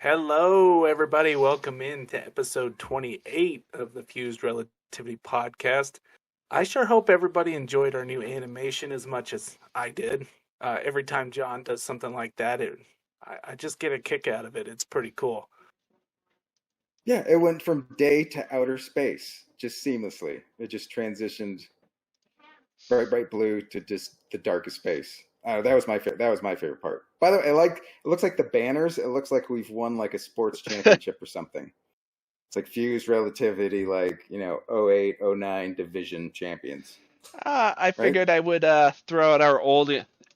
Hello, everybody. Welcome in to episode 28 of the Fuzed Relativity Podcast. I sure hope everybody enjoyed our new animation as much as I did. Every time John does something like that, I just get a kick out of it. It's pretty cool. Yeah, it went from day to outer space, just seamlessly. It just transitioned bright blue to just the darkest space. That was my favorite part. By the way, it looks like the banners. It looks like we've won like a sports championship or something. It's like Fuzed Relativity, 08, 09 division champions. I figured I would throw out our old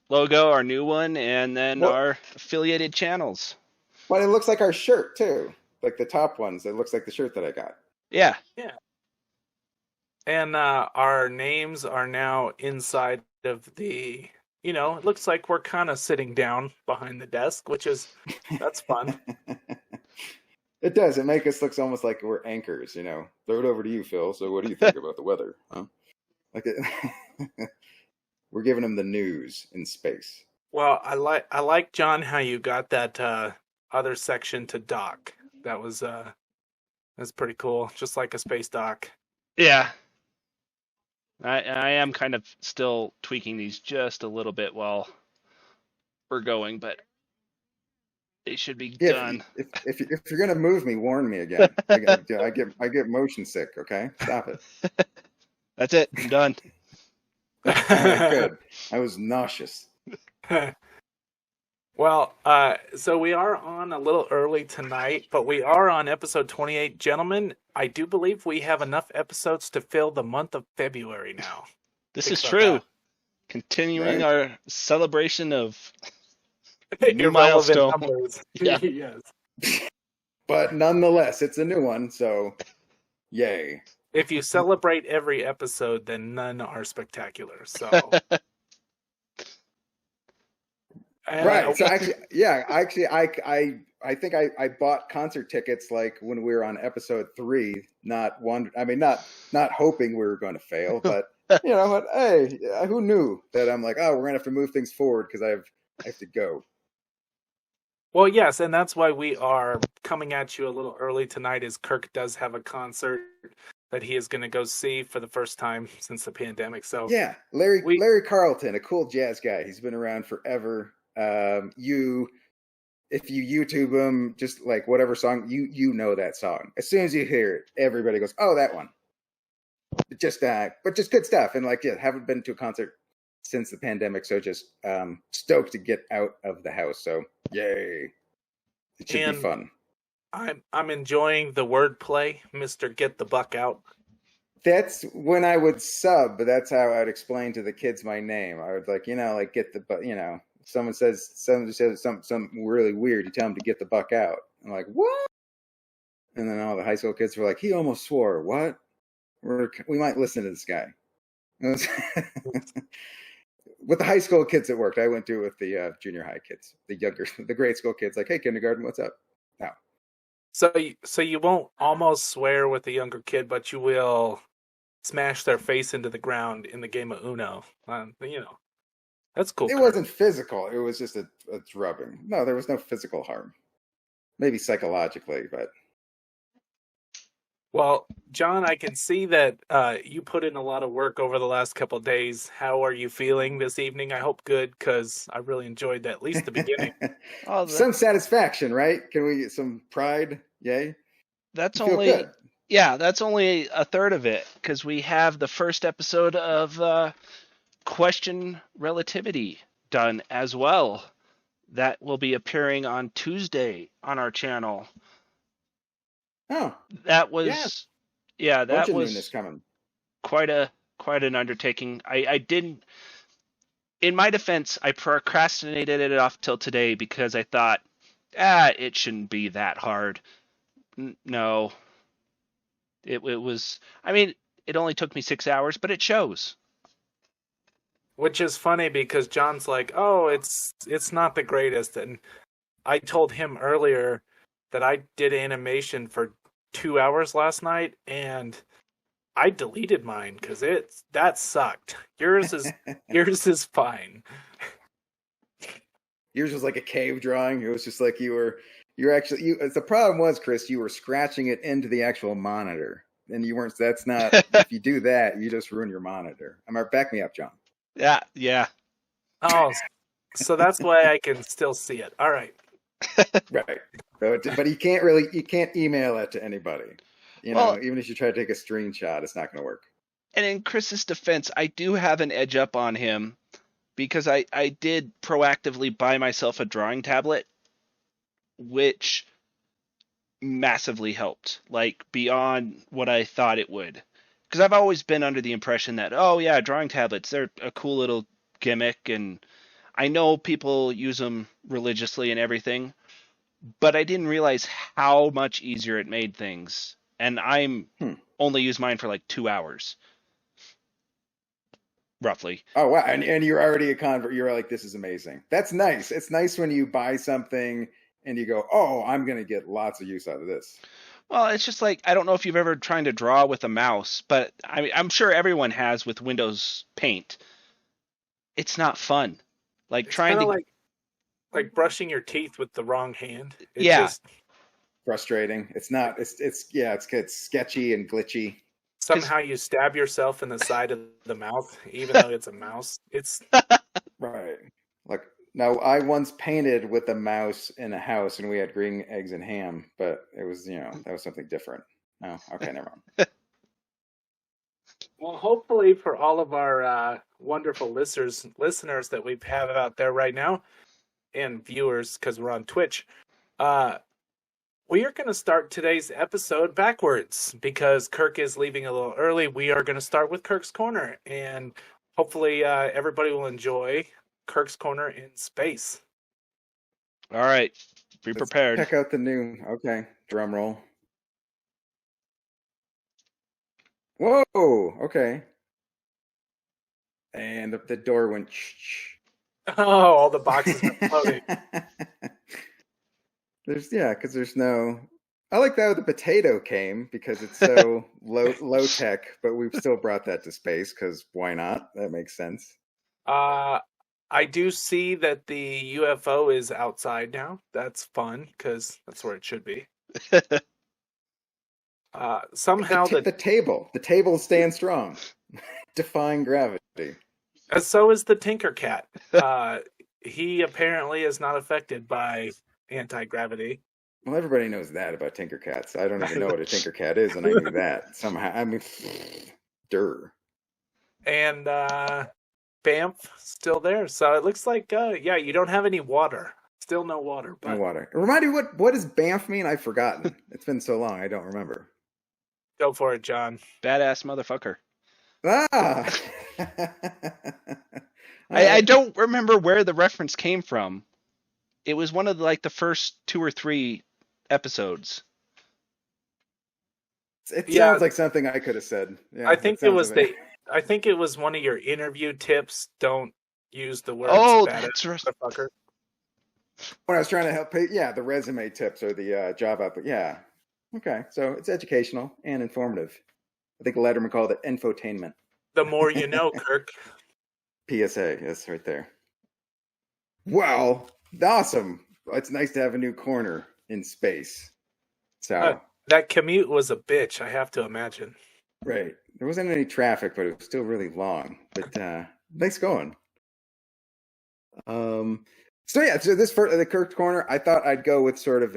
logo, our new one, and then our affiliated channels. But it looks like our shirt too. Like the top ones. It looks like the shirt that I got. Yeah. Yeah. And our names are now inside of the, it looks like we're kind of sitting down behind the desk, that's fun. It does. It makes us look almost like we're anchors, Throw it over to you, Phil. So what do you think about the weather? Huh? We're giving them the news in space. Well, I like John, how you got that other section to dock. That's pretty cool. Just like a space dock. Yeah. I am kind of still tweaking these just a little bit while we're going, but they should be done. If you're gonna move me, warn me again. I get motion sick. Okay, stop it. That's it. I'm done. Good. I was nauseous. Well, so we are on a little early tonight, but we are on episode 28. Gentlemen, I do believe we have enough episodes to fill the month of February now. This is true. That. Continuing our celebration of new milestone numbers. Yeah. Yes. But nonetheless, it's a new one, so yay. If you celebrate every episode, then none are spectacular. So right. So I think I bought concert tickets like when we were on episode 3, not hoping we were going to fail, but but hey, who knew that I'm like, oh, we're gonna have to move things forward because I have to go. Well, yes, and that's why we are coming at you a little early tonight, as Kirk does have a concert that he is going to go see for the first time since the pandemic. So yeah, Larry Carlton, a cool jazz guy. He's been around forever. If you YouTube him, just like whatever song, you know that song. As soon as you hear it, everybody goes, "Oh, that one." But just good stuff. And haven't been to a concert since the pandemic, so just stoked to get out of the house. So yay! It should be fun. I'm enjoying the wordplay, Mr. Get the Buck Out. That's when I would sub, but that's how I'd explain to the kids my name. I would get the buck, someone says something really weird, you tell them to get the buck out. I'm like, what? And then all the high school kids were like, he almost swore. What? We might listen to this guy. With the high school kids, it worked. I went to it with the junior high kids, the grade school kids. Like, hey, kindergarten, what's up? No. So you won't almost swear with the younger kid, but you will smash their face into the ground in the game of Uno. That's cool. It wasn't physical. It was just a drubbing. No, there was no physical harm. Maybe psychologically, but. Well, John, I can see that you put in a lot of work over the last couple of days. How are you feeling this evening? I hope good, because I really enjoyed that, at least the beginning. Some satisfaction, right? Can we get some pride? Yay. That's only a third of it, because we have the first episode of Question Relativity done as well. That will be appearing on Tuesday on our channel. Oh, that was that was coming. Quite an undertaking. I didn't. In my defense, I procrastinated it off till today because I thought, it shouldn't be that hard. No, it was. I mean, it only took me 6 hours, but it shows. Which is funny because John's like, oh, it's not the greatest, and I told him earlier that I did animation for 2 hours last night, and I deleted mine because that sucked. Yours is fine. Yours was like a cave drawing. It was just like you're actually the problem was, Chris, you were scratching it into the actual monitor. And you weren't. That's not. If you do that, you just ruin your monitor. Back me up, John. Yeah. Oh, so that's why I can still see it. All right. Right. But you can't email it to anybody. Even if you try to take a screenshot, it's not going to work. And in Chris's defense, I do have an edge up on him because I did proactively buy myself a drawing tablet, which massively helped, like beyond what I thought it would. Because I've always been under the impression that, oh yeah, drawing tablets, they're a cool little gimmick, and I know people use them religiously and everything, but I didn't realize how much easier it made things. And I'm only use mine for like 2 hours. Roughly. Oh wow! And you're already a convert. You're like, this is amazing. That's nice. It's nice when you buy something and you go, oh, I'm gonna get lots of use out of this. Well, it's just like, I don't know if you've ever tried to draw with a mouse, but I'm sure everyone has with Windows Paint. It's not fun. Like It's trying to like brushing your teeth with the wrong hand. It's Yeah. just frustrating. It's not. It's sketchy and glitchy. somehow you stab yourself in the side of the mouth, even though it's a mouse. It's right. Like now, I once painted with a mouse in a house, and we had green eggs and ham, but it was that was something different. Oh, okay, never mind. well, hopefully for all of our wonderful listeners that we have out there right now, and viewers because we're on Twitch, we are going to start today's episode backwards because Kirk is leaving a little early. We are going to start with Kirk's Corner, and hopefully everybody will enjoy Kirk's Corner in space. All right. Be prepared. Check out the new. Okay, drum roll. Whoa. Okay. And the door went. Oh, all the boxes are floating. Because there's no. I like that the potato came because it's so low tech, but we've still brought that to space because why not? That makes sense. I do see that the UFO is outside now. That's fun because that's where it should be. Somehow the table stands strong, defying gravity. So is the Tinker Cat. He apparently is not affected by anti-gravity. Well, everybody knows that about Tinker Cats. I don't even know what a Tinker Cat is, and I knew that somehow. I mean, And Banff still there. So it looks like, you don't have any water. Still no water. But... No water. Remind me, what does Banff mean? I've forgotten. It's been so long, I don't remember. Go for it, John. Badass motherfucker. Ah! I don't remember where the reference came from. It was one of the first 2 or 3 episodes. It sounds like something I could have said. Yeah, I think it was I think it was one of your interview tips. Don't use the word. Oh, that's right. Motherfucker. When I was trying to help, the resume tips or the job output. Yeah. Okay, so it's educational and informative. I think Letterman called it infotainment. The more you know, Kirk. PSA, yes, right there. Well, awesome. It's nice to have a new corner in space. So that commute was a bitch, I have to imagine. Right. There wasn't any traffic, but it was still really long. But nice going. So this for the Kirk Corner, I thought I'd go with sort of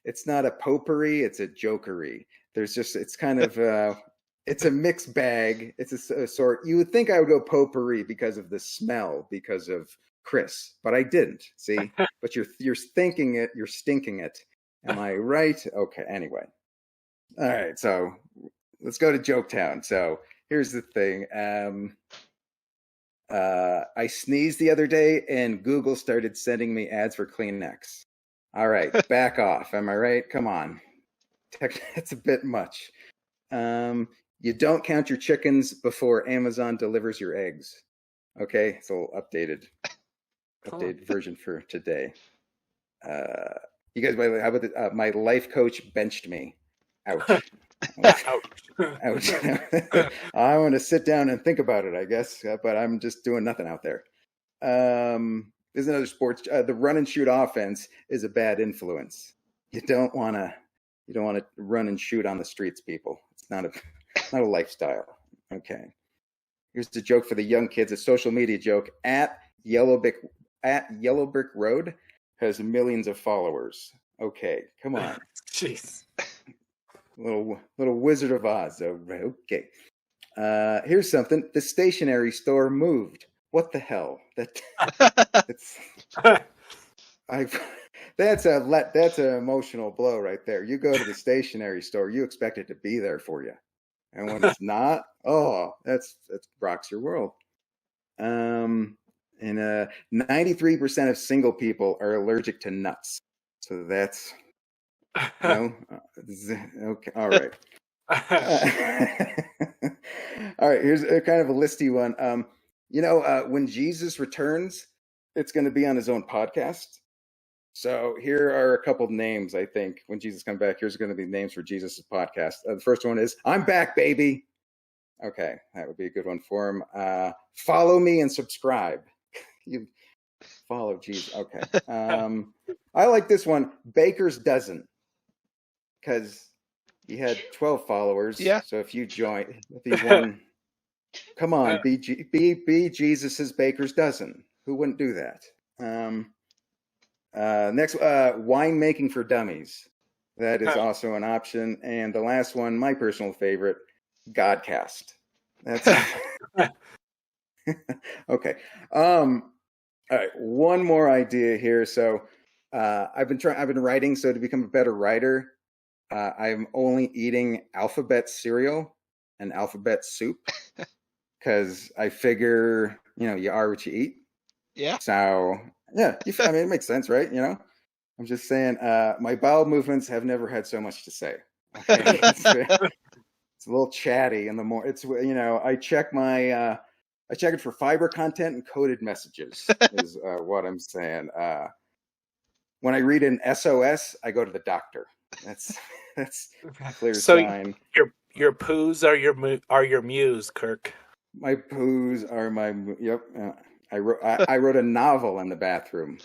it's not a potpourri, it's a jokery. It's kind of it's a mixed bag. It's a sort. You would think I would go potpourri because of the smell, because of Chris, but I didn't. See, but you're thinking it, you're stinking it. Am I right? Okay. Anyway, all right. So let's go to Joketown. So here's the thing. I sneezed the other day, and Google started sending me ads for Kleenex. All right, back off. Am I right? Come on. It's a bit much. You don't count your chickens before Amazon delivers your eggs. Okay, it's a little updated version for today. You guys, by the way, how about my life coach benched me? Ouch. Ouch. I want to sit down and think about it, I guess, but I'm just doing nothing out there. There's another sports. The run and shoot offense is a bad influence. You don't want to run and shoot on the streets, people. It's not a lifestyle. Okay. Here's the joke for the young kids. A social media joke. At Yellow Brick Road has millions of followers. Okay, come on. Jeez. Little Wizard of Oz. Okay. Here's something. The stationery store moved. What the hell? That's an emotional blow right there. You go to the stationery store, you expect it to be there for you, and when it's not, that rocks your world. And 93% of single people are allergic to nuts. So that's okay. All right. All right. Here's a kind of a listy one. When Jesus returns, it's going to be on his own podcast. So here are a couple names, I think, when Jesus comes back. Here's going to be names for Jesus' podcast. The first one is, I'm back, baby. Okay, that would be a good one for him. Follow me and subscribe. You follow Jesus. Okay. I like this one, Baker's Dozen, because he had 12 followers. Yeah. So if you won, come on, be Jesus's Baker's Dozen. Who wouldn't do that? Next, winemaking for dummies. That is also an option. And the last one, my personal favorite, Godcast. That's okay. All right, one more idea here. So I've been writing. So to become a better writer, I'm only eating alphabet cereal and alphabet soup because I figure, you are what you eat. Yeah. So yeah, it makes sense, right? I'm just saying, my bowel movements have never had so much to say. Okay? It's a little chatty, and the more it's, I check it for fiber content and coded messages is what I'm saying. When I read an SOS, I go to the doctor. That's a clear sign. Your poos are your muse, Kirk. My poos are my yep. I wrote a novel in the bathroom.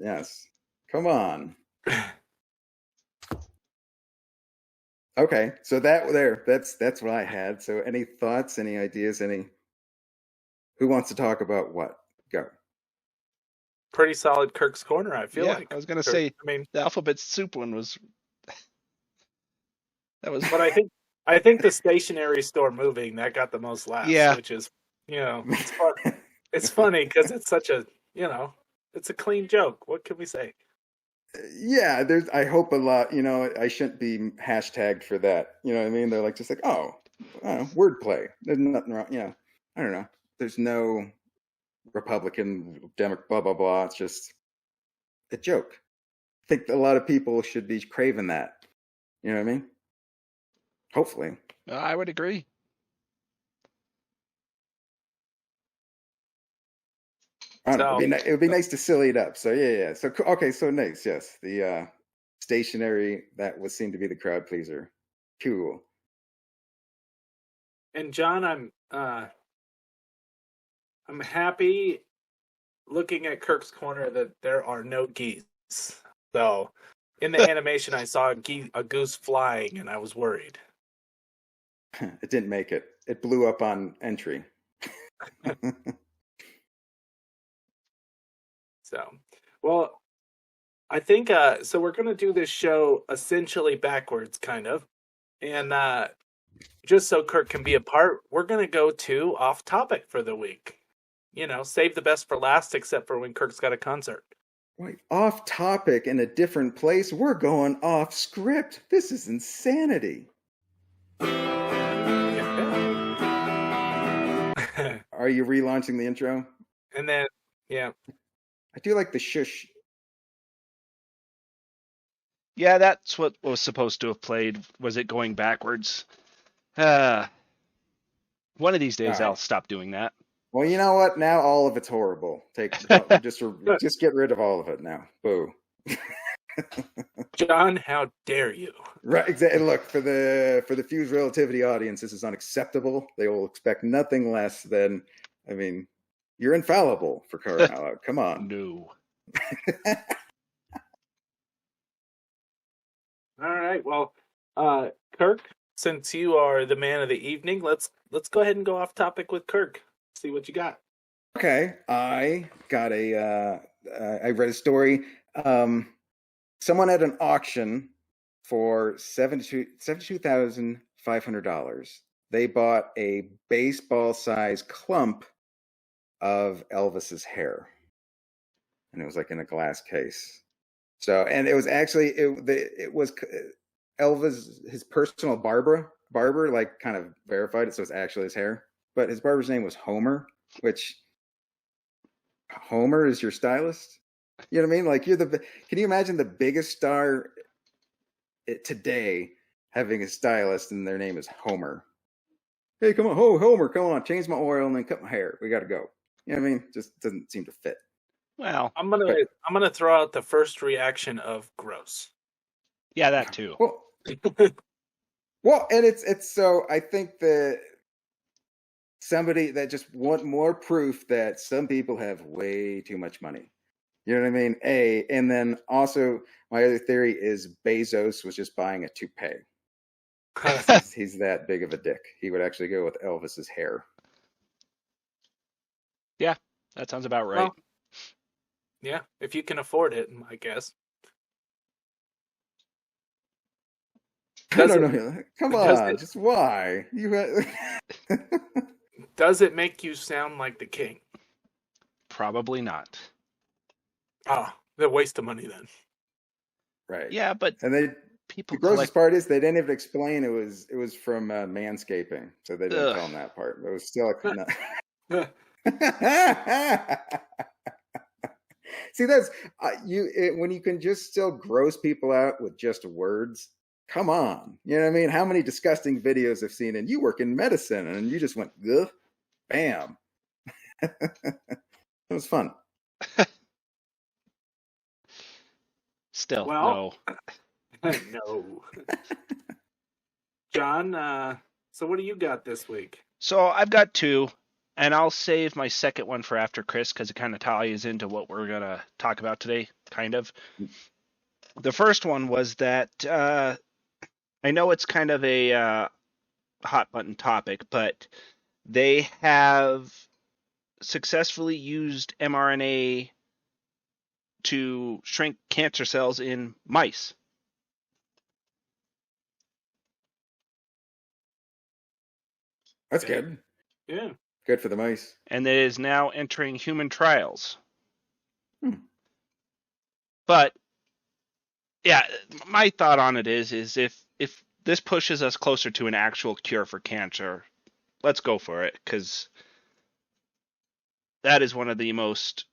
Yes. Come on. Okay, so that's what I had. So any thoughts, any ideas, who wants to talk about what? Go. Pretty solid Kirk's Corner, I feel like. I was gonna say, the alphabet soup one was but I think the stationery store moving, that got the most laughs. Yeah. Which is, it's fun. It's funny because it's such a, it's a clean joke. What can we say? Yeah, I hope a lot, I shouldn't be hashtagged for that. You know what I mean? They're just like, wordplay. There's nothing wrong. I don't know. There's no Republican, Democrat, blah, blah, blah. It's just a joke. I think a lot of people should be craving that. You know what I mean? Hopefully. I would agree. I don't know, it would be nice to silly it up. So yeah. So okay, so nice. Yes, the stationery that would seem to be the crowd pleaser. Cool. And John, I'm happy looking at Kirk's Corner that there are no geese. So in the animation, I saw a goose flying, and I was worried. It didn't make it. It blew up on entry. So, well, I think so. We're going to do this show essentially backwards, kind of, and just so Kirk can be a part, we're going to go to off topic for the week. Save the best for last, except for when Kirk's got a concert. Wait, off topic in a different place? We're going off script. This is insanity. Are you relaunching the intro? And then, yeah. I do like the shush. Yeah, that's what was supposed to have played. Was it going backwards? One of these days I'll stop doing that. Well, you know what? Now all of it's horrible. Just get rid of all of it now. Boo. John, how dare you? Right, exactly. Look, for the Fuzed Relativity audience, this is unacceptable. They will expect nothing less than, You're infallible, for crying out loud. Come on. No. All right. Well, Kirk, since you are the man of the evening, let's go ahead and go off topic with Kirk. See what you got. Okay, I got I read a story. Someone at an auction for $72,500. They bought a baseball-sized clump of Elvis's hair, and it was like in a glass case. So, and it was actually it was Elvis, his personal barber, like kind of verified it, so it's actually his hair. But his barber's name was Homer, which Homer is your stylist. You know what I mean? Like, can you imagine the biggest star today having a stylist and their name is Homer? Hey, come on, Homer, come on, change my oil and then cut my hair. We got to go. You know what I mean? Just doesn't seem to fit. Well, I'm gonna throw out the first reaction of gross. yeah, that too. Well, and it's so I think that somebody that just want more proof that some people have way too much money. You know what I mean? And then also my other theory is Bezos was just buying a toupee. He's that big of a dick. He would actually go with Elvis's hair. Yeah, that sounds about right. Well, yeah, if you can afford it, I guess. I don't know. Come on, just why? Does it make you sound like the king? Probably not. Oh, the waste of money then. Right. Yeah, but and people the grossest part is they didn't even explain it was from Manscaping, so they didn't tell them that part. It was still a See, that's when you can just still gross people out with just words. Come on, you know what I mean? How many disgusting videos I've seen, and you work in medicine, and you just went, ugh, bam. It was fun. Still, well, no. John, so what do you got this week? So I've got two, and I'll save my second one for after Chris because it kind of ties into what we're going to talk about today, kind of. The first one was that I know it's kind of a hot button topic, but they have successfully used mRNA to shrink cancer cells in mice. That's good. Yeah. Good for the mice. And it is now entering human trials. But yeah, my thought on it is if this pushes us closer to an actual cure for cancer, let's go for it, because that is one of the most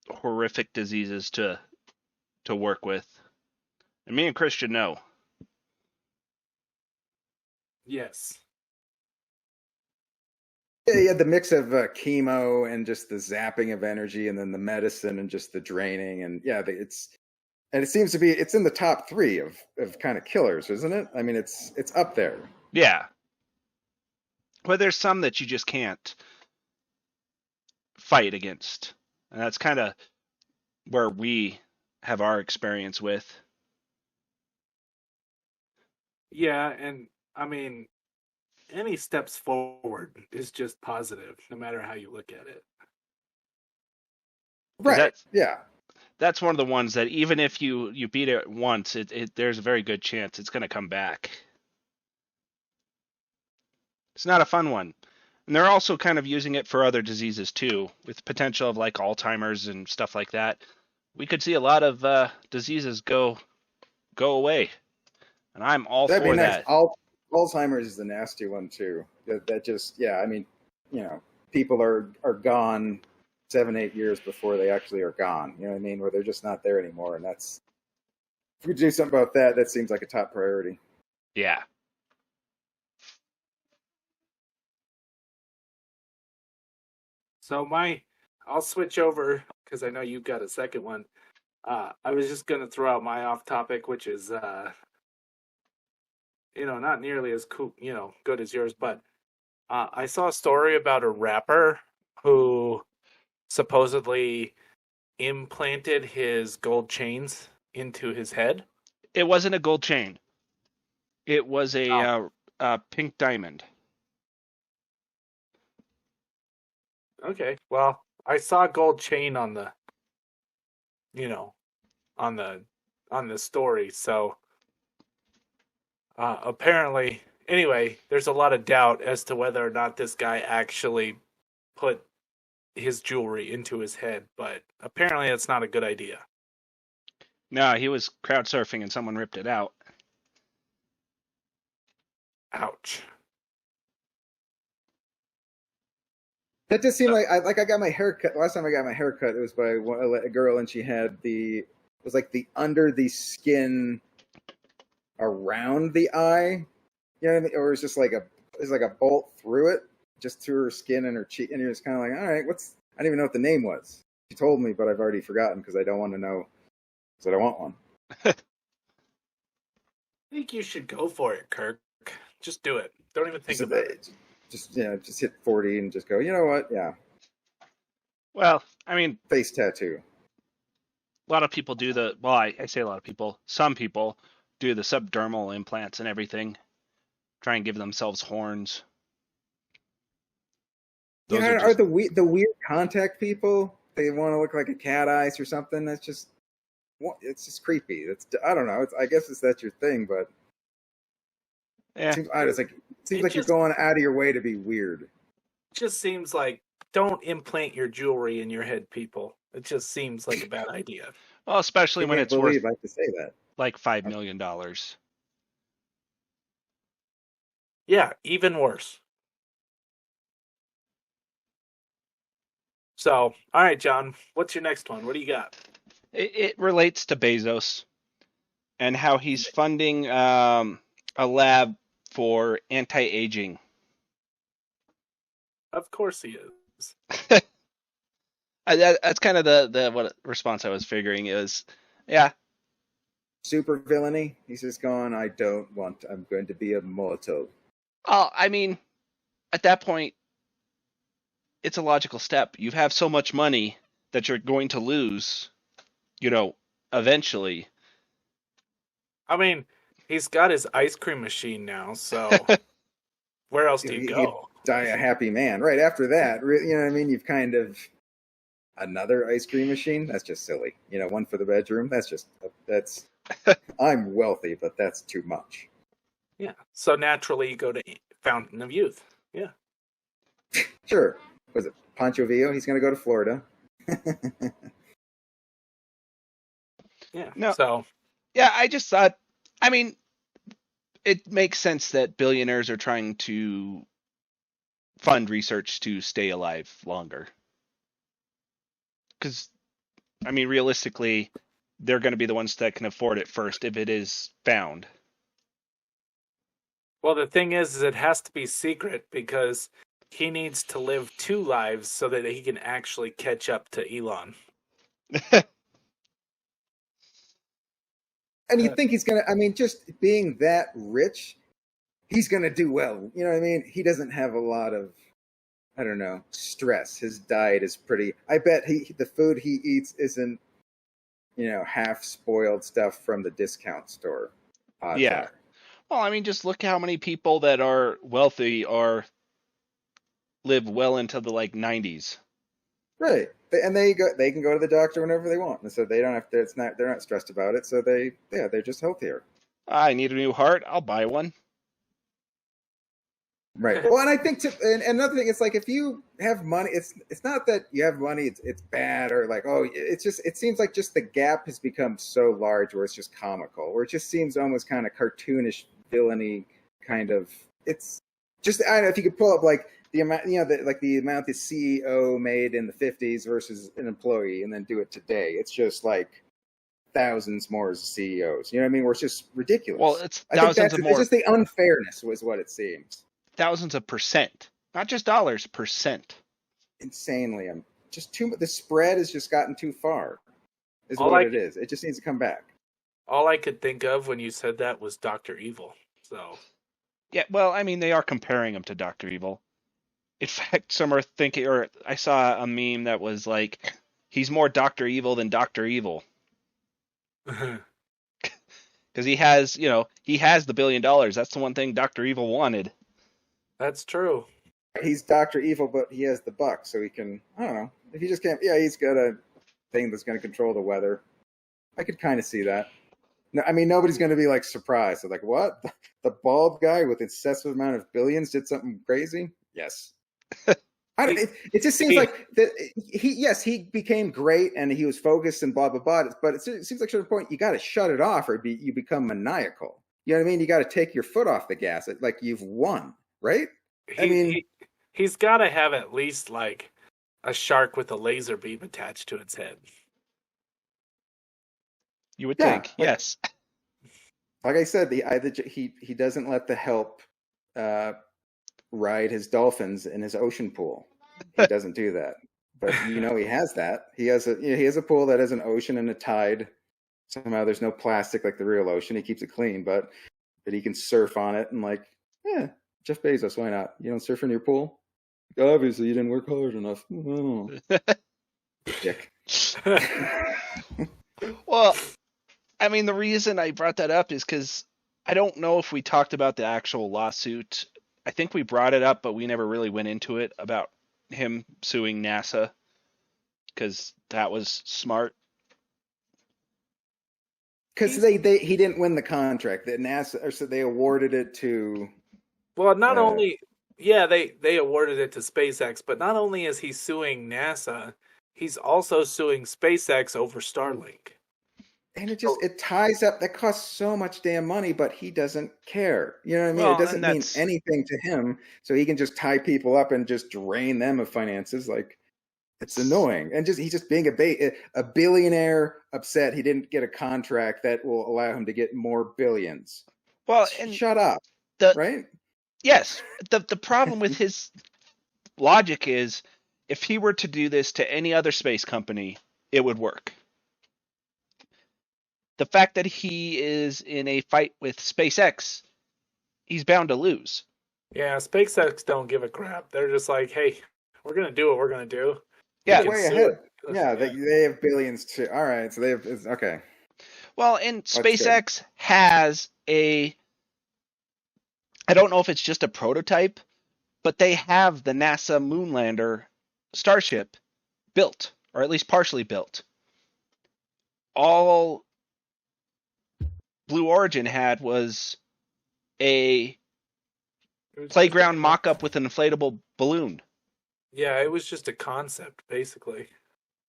horrific diseases to work with. And me and Chris should know. Yes. Yeah, the mix of chemo and just the zapping of energy, and then the medicine and just the draining, and it seems to be it's in the top 3 of kind of killers, isn't it? I mean, it's up there. Yeah. But there's some that you just can't fight against, and that's kind of where we have our experience with. Yeah, and I mean, any steps forward is just positive, no matter how you look at it. Right. That's one of the ones that even if you beat it once, there's a very good chance it's going to come back. It's not a fun one. And they're also kind of using it for other diseases too, with potential of like Alzheimer's and stuff like that. We could see a lot of diseases go away. And I'm all That'd for be nice. that. Alzheimer's is the nasty one too. That just, I mean, people are gone 7-8 years before they actually are gone. You know what I mean? Where they're just not there anymore. And if we do something about that, that seems like a top priority. Yeah. So I'll switch over because I know you've got a second one. I was just going to throw out my off topic, which is, not nearly as cool, good as yours, but I saw a story about a rapper who supposedly implanted his gold chains into his head. It wasn't a gold chain. It was a pink diamond. Okay, well, I saw a gold chain on the, on the story. So apparently, anyway, there's a lot of doubt as to whether or not this guy actually put his jewelry into his head, but apparently that's not a good idea. No, he was crowd surfing and someone ripped it out. Ouch. That just seemed like I got my hair cut. Last time I got my hair cut, it was by a girl, and she had it was like the under the skin around the eye. You know what I mean? Or it's just like a bolt through it, just through her skin and her cheek, and you're just kind of like, all right, I don't even know what the name was. She told me, but I've already forgotten because I don't want to know, because I don't want one. I think you should go for it, Kirk. Just do it. Don't even think about it. Just hit 40 and just go, you know what? Yeah. Well, I mean, face tattoo. A lot of people do I say a lot of people. Some people do the subdermal implants and everything. Try and give themselves horns. Those are the weird contact people. They want to look like a cat eyes or something. That's just, it's just creepy. I don't know. I guess that's your thing, but yeah, it seems like you're going out of your way to be weird. It just seems like, don't implant your jewelry in your head, people. It just seems like a bad idea. Well, especially when it's worth I have to say that. Like $5 million. Yeah, even worse. So, all right, John, what's your next one? What do you got? It relates to Bezos and how he's funding a lab for anti-aging. Of course he is. That's kind of the what response I was figuring is, yeah. Super villainy. He's just going, I'm going to be immortal. Oh, I mean, at that point, it's a logical step. You have so much money that you're going to lose, eventually. I mean, he's got his ice cream machine now, so where else do you go? Die a happy man. Right after that, you know what I mean? You've kind of another ice cream machine. That's just silly. One for the bedroom. That's I'm wealthy, but that's too much. Yeah. So naturally you go to Fountain of Youth. Yeah. Sure. Was it Pancho Villa? He's going to go to Florida. Yeah. No. So. Yeah, I just thought, I mean, it makes sense that billionaires are trying to fund research to stay alive longer. Because, I mean, realistically, they're going to be the ones that can afford it first if it is found. Well, the thing is it has to be secret because he needs to live 2 lives so that he can actually catch up to Elon. And you think he's going to, just being that rich, he's going to do well. You know what I mean? He doesn't have a lot of, I don't know, stress. His diet is pretty, I bet the food he eats isn't, half spoiled stuff from the discount store. Yeah. Well, I mean, just look how many people that are wealthy live well into the 90s. Right. And they can go to the doctor whenever they want. And so they don't have to, they're not stressed about it. So they're just healthier. I need a new heart. I'll buy one. Right. Well, and I think and another thing, it's like if you have money, it's not that you have money, it's bad or it seems like just the gap has become so large where it's just comical, where it just seems almost kind of cartoonish villainy kind of. It's just, I don't know if you could pull up the amount, the amount the CEO made in the 50s versus an employee and then do it today. It's just like thousands more as CEOs. You know what I mean? Where it's just ridiculous. Well, it's thousands of more. It's just the unfairness was what it seems. Thousands of percent, not just dollars, percent. Insanely, I'm just too. The spread has just gotten too far. Is all what it is. It just needs to come back. All I could think of when you said that was Dr. Evil. So. Yeah, well, I mean, they are comparing him to Dr. Evil. In fact, some are thinking, or I saw a meme that was like, he's more Dr. Evil than Dr. Evil. Because he has, he has the $1 billion. That's the one thing Dr. Evil wanted. That's true. He's Dr. Evil, but he has the buck, so he can, I don't know. If he just can't, yeah, he's got a thing that's going to control the weather. I could kind of see that. No, I mean, nobody's going to be like surprised. They're like, what? The bald guy with excessive amount of billions did something crazy? Yes. It just seems like that he became great and he was focused and blah, blah, blah. But it seems like at a point you got to shut it off or you become maniacal. You know what I mean? You got to take your foot off the gas. Like you've won, right? He's got to have at least like a shark with a laser beam attached to its head. You would think, yes. Like I said, he doesn't let the help ride his dolphins in his ocean pool. He doesn't do that. But he has that. He has a pool that has an ocean and a tide. Somehow there's no plastic like the real ocean. He keeps it clean, but he can surf on it and Jeff Bezos, why not? You don't surf in your pool? Obviously, you didn't work hard enough. Oh. Dick. Well, I mean, the reason I brought that up is because I don't know if we talked about the actual lawsuit. I think we brought it up, but we never really went into it about him suing NASA because that was smart. Because he didn't win the contract. That NASA, or so they awarded it to. Well, not only, they awarded it to SpaceX, but not only is he suing NASA, he's also suing SpaceX over Starlink. And it ties up. That costs so much damn money, but he doesn't care. You know what I mean? Well, it doesn't mean anything to him, so he can just tie people up and just drain them of finances. Like it's annoying, and he's just being a billionaire upset he didn't get a contract that will allow him to get more billions. Well, and shut up, right? Yes, the problem with his logic is if he were to do this to any other space company, it would work. The fact that he is in a fight with SpaceX, he's bound to lose. Yeah, SpaceX don't give a crap. They're just like, hey, we're going to do what we're going to do. Yeah, way ahead. Yeah, they have billions too. All right, so okay. Well, and SpaceX has I don't know if it's just a prototype, but they have the NASA Moonlander Starship built, or at least partially built. All Blue Origin had was a playground mock-up with an inflatable balloon. Yeah, it was just a concept, basically.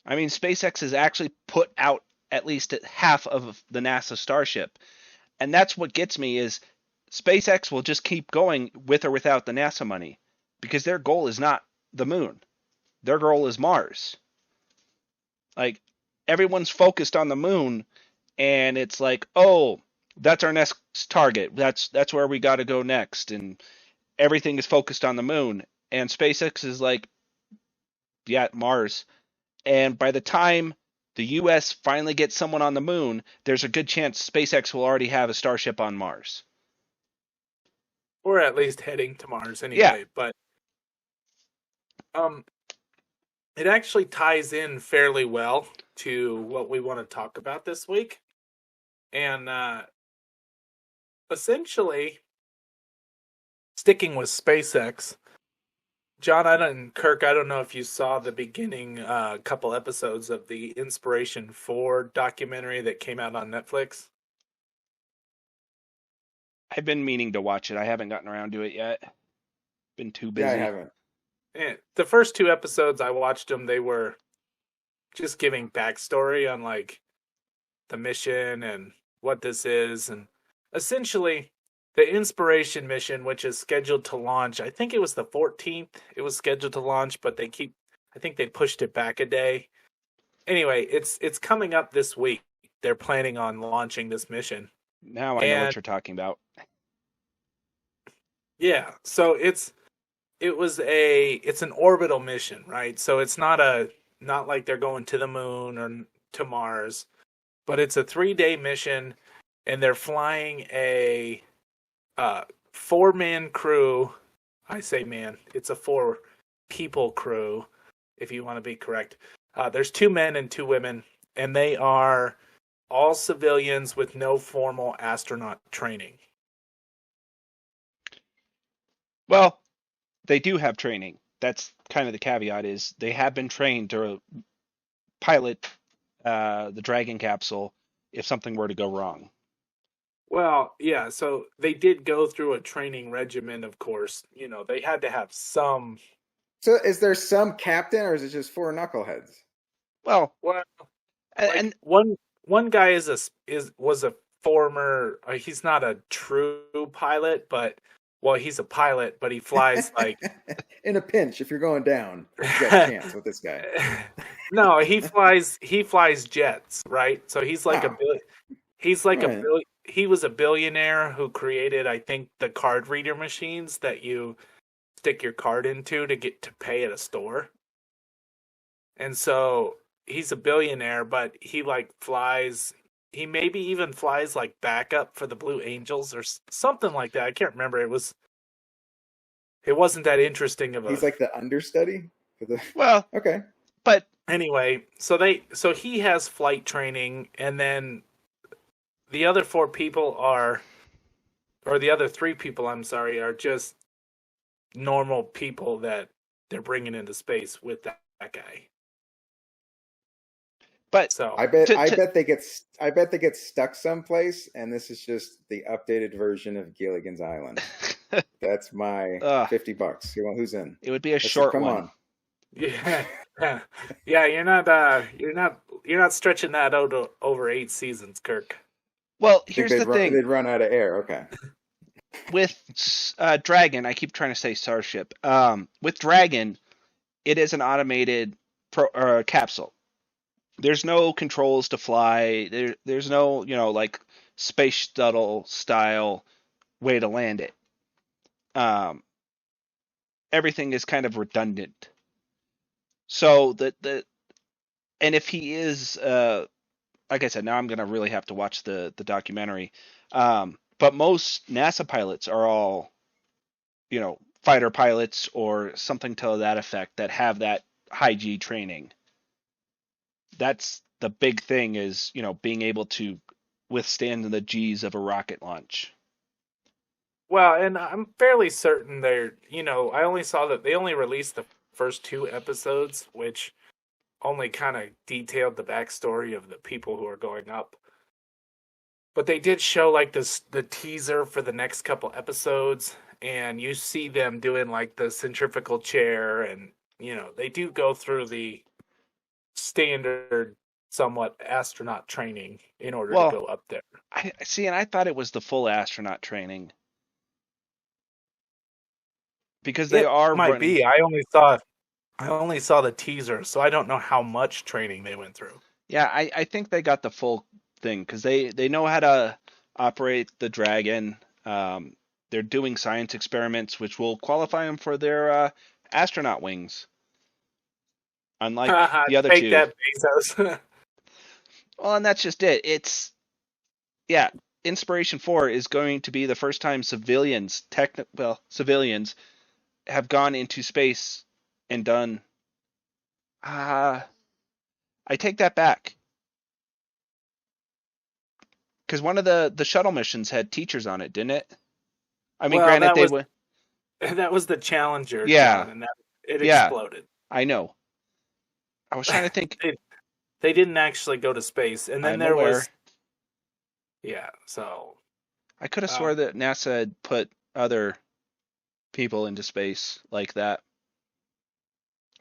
I mean, SpaceX has actually put out at least half of the NASA Starship. And that's what gets me is SpaceX will just keep going with or without the NASA money because their goal is not the moon. Their goal is Mars. Like, everyone's focused on the moon, and it's like, oh, that's our next target. That's where we got to go next. And everything is focused on the moon. And SpaceX is like, yeah, Mars. And by the time the U.S. finally gets someone on the moon, there's a good chance SpaceX will already have a Starship on Mars. Or at least heading to Mars anyway. Yeah. But it actually ties in fairly well to what we want to talk about this week. And essentially, sticking with SpaceX, John, Kirk, I don't know if you saw the beginning couple episodes of the Inspiration 4 documentary that came out on Netflix. I've been meaning to watch it. I haven't gotten around to it yet. Been too busy. Yeah, I haven't. And the first 2 episodes I watched them, they were just giving backstory on like the mission and what this is, and essentially the Inspiration mission, which is scheduled to launch, I think it was the 14th. It was scheduled to launch, but I think they pushed it back a day. Anyway, it's coming up this week. They're planning on launching this mission. Now I know what you're talking about. Yeah, so it's an orbital mission, right? So it's not like they're going to the moon or to Mars, but it's a 3-day mission, and they're flying a 4-man crew. I say man, it's a 4 people crew, if you want to be correct. There's 2 men and 2 women, and they are all civilians with no formal astronaut training. Well, they do have training. That's kind of the caveat, is they have been trained to pilot the Dragon capsule if something were to go wrong. Well, yeah, so they did go through a training regimen, of course. You know, they had to have some. So is there some captain, or is it just 4 knuckleheads? Well, Well, and one guy was a former. He's not a true pilot, but he's a pilot, but he flies like In a pinch, if you're going down, you got a chance with this guy. No, he flies jets, right? So he's like Oh. Right. he was a billionaire who created, I think, the card reader machines that you stick your card into to get to pay at a store. And so he's a billionaire, but he like flies. He maybe even flies like backup for the Blue Angels or something like that. I can't remember. It wasn't that interesting of a. He's like the understudy for the. well, Okay. but Anyway, so he has flight training, and then the other 4 people or the other 3 people, I'm sorry, are just normal people that they're bringing into space with that guy. but So I bet they get stuck someplace, and this is just the updated version of Gilligan's Island. That's my $50. Who's in? it would be a short come one. on. yeah, you're not stretching that out over 8 seasons, Kirk. Well, here's the thing. They'd run out of air. Okay. With Dragon, I keep trying to say Starship. With Dragon, it is an automated capsule. There's no controls to fly. There's no, like space shuttle style way to land it. Everything is kind of redundant. So and if he is, like I said, now I'm gonna really have to watch the documentary. But most NASA pilots are all, fighter pilots or something to that effect that have that high G training. That's the big thing, is, being able to withstand the G's of a rocket launch. Well, and I'm fairly certain I only saw that they only released the first 2 episodes, which only kind of detailed the backstory of the people who are going up. But they did show like the teaser for the next couple episodes, and you see them doing like the centrifugal chair, and they do go through the standard somewhat astronaut training in order to go up there. I see, and I thought it was the full astronaut training. Because they might running. Be. I only saw the teaser, so I don't know how much training they went through. Yeah, I think they got the full thing, because they know how to operate the Dragon. They're doing science experiments, which will qualify them for their astronaut wings. Unlike the other 2. That, Bezos. Well, and that's just it. Inspiration 4 is going to be the first time civilians have gone into space and done. I take that back. Because one of the shuttle missions had teachers on it, didn't it? I mean, granted, that was the Challenger. Yeah. John, and it exploded. I know. I was trying to think. They didn't actually go to space, and then was. Yeah, so. I could have swore that NASA had put other people into space like that.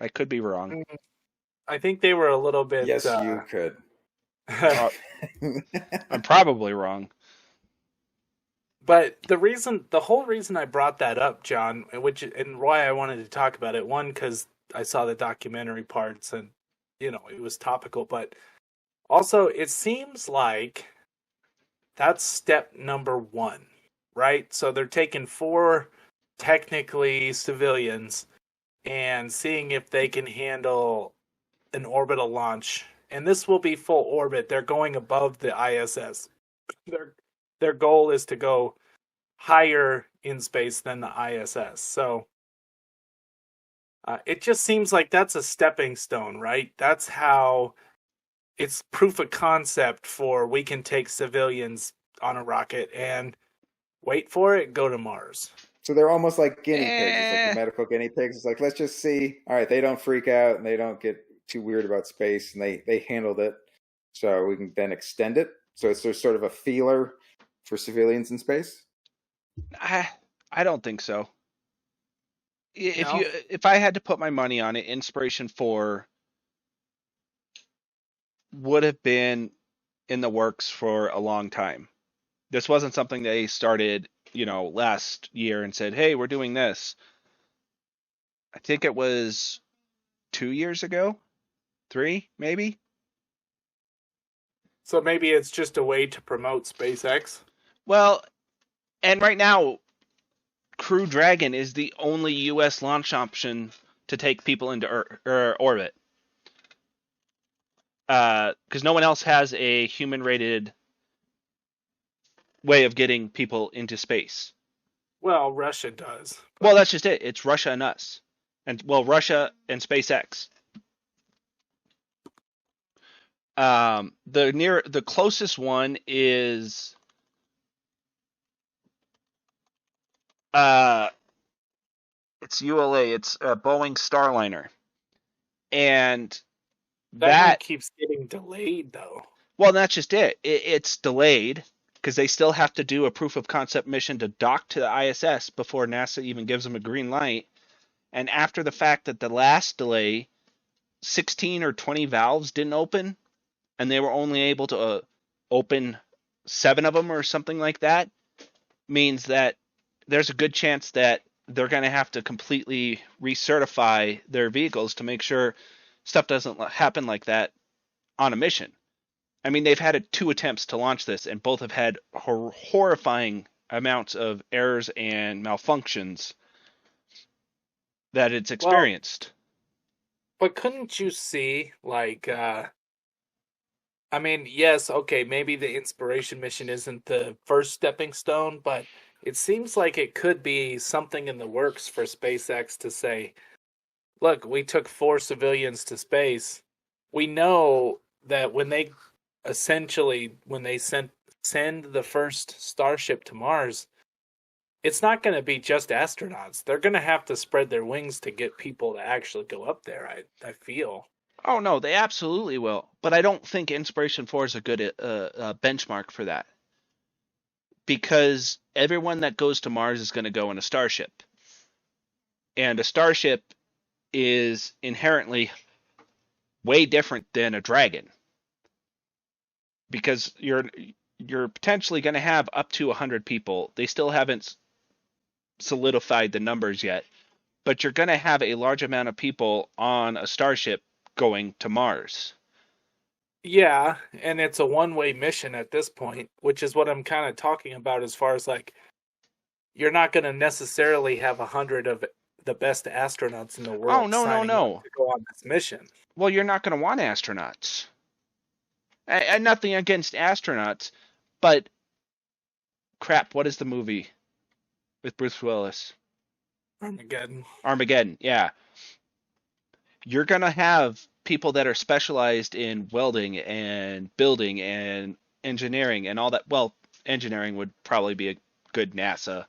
I could be wrong. I think they were a little bit. Yes, you could. I'm probably wrong. But the whole reason I brought that up, John, and why I wanted to talk about it, one, because I saw the documentary parts and, it was topical, but also it seems like that's step number 1, right? So they're taking 4 technically civilians and seeing if they can handle an orbital launch. And this will be full orbit. They're going above the ISS. Their goal is to go higher in space than the ISS. So It just seems like that's a stepping stone, right? That's how it's proof of concept for we can take civilians on a rocket and wait for it, go to Mars. So they're almost like guinea pigs. It's like the medical guinea pigs. It's like, let's just see. All right, they don't freak out and they don't get too weird about space, and they handled it. So we can then extend it. So it's sort of a feeler for civilians in space. I don't think so. No? If I had to put my money on it, Inspiration 4 would have been in the works for a long time. This wasn't something they started, last year and said, "Hey, we're doing this." I think it was 2 years ago, 3 maybe. So maybe it's just a way to promote SpaceX. Well, and right now, Crew Dragon is the only U.S. launch option to take people into orbit. Because no one else has a human-rated way of getting people into space. Well, Russia does. Well, that's just it. It's Russia and us. Russia and SpaceX. The closest one is it's ULA. It's Boeing Starliner, and that one keeps getting delayed, though. Well, that's just it. It's delayed because they still have to do a proof of concept mission to dock to the ISS before NASA even gives them a green light. And after the fact that the last delay, 16 or 20 valves didn't open, and they were only able to open 7 of them or something like that, means that there's a good chance that they're going to have to completely recertify their vehicles to make sure stuff doesn't happen like that on a mission. I mean, they've had 2 attempts to launch this, and both have had horrifying amounts of errors and malfunctions that it's experienced. Well, but couldn't you see, I mean, yes, okay, maybe the Inspiration mission isn't the first stepping stone, but it seems like it could be something in the works for SpaceX to say, look, we took 4 civilians to space. We know that when they send the first Starship to Mars, it's not going to be just astronauts. They're going to have to spread their wings to get people to actually go up there, I feel. Oh, no, they absolutely will. But I don't think Inspiration 4 is a good benchmark for that. Because everyone that goes to Mars is going to go in a Starship. And a Starship is inherently way different than a Dragon. Because you're potentially going to have up to 100 people. They still haven't solidified the numbers yet. But you're going to have a large amount of people on a Starship going to Mars. Yeah, and it's a one-way mission at this point, which is what I'm kind of talking about as far as you're not going to necessarily have 100 of the best astronauts in the world. Oh, no. To go on this mission. Well, you're not going to want astronauts. And nothing against astronauts, but crap, what is the movie with Bruce Willis? Armageddon, yeah. You're going to have people that are specialized in welding and building and engineering and all that. Well, engineering would probably be a good NASA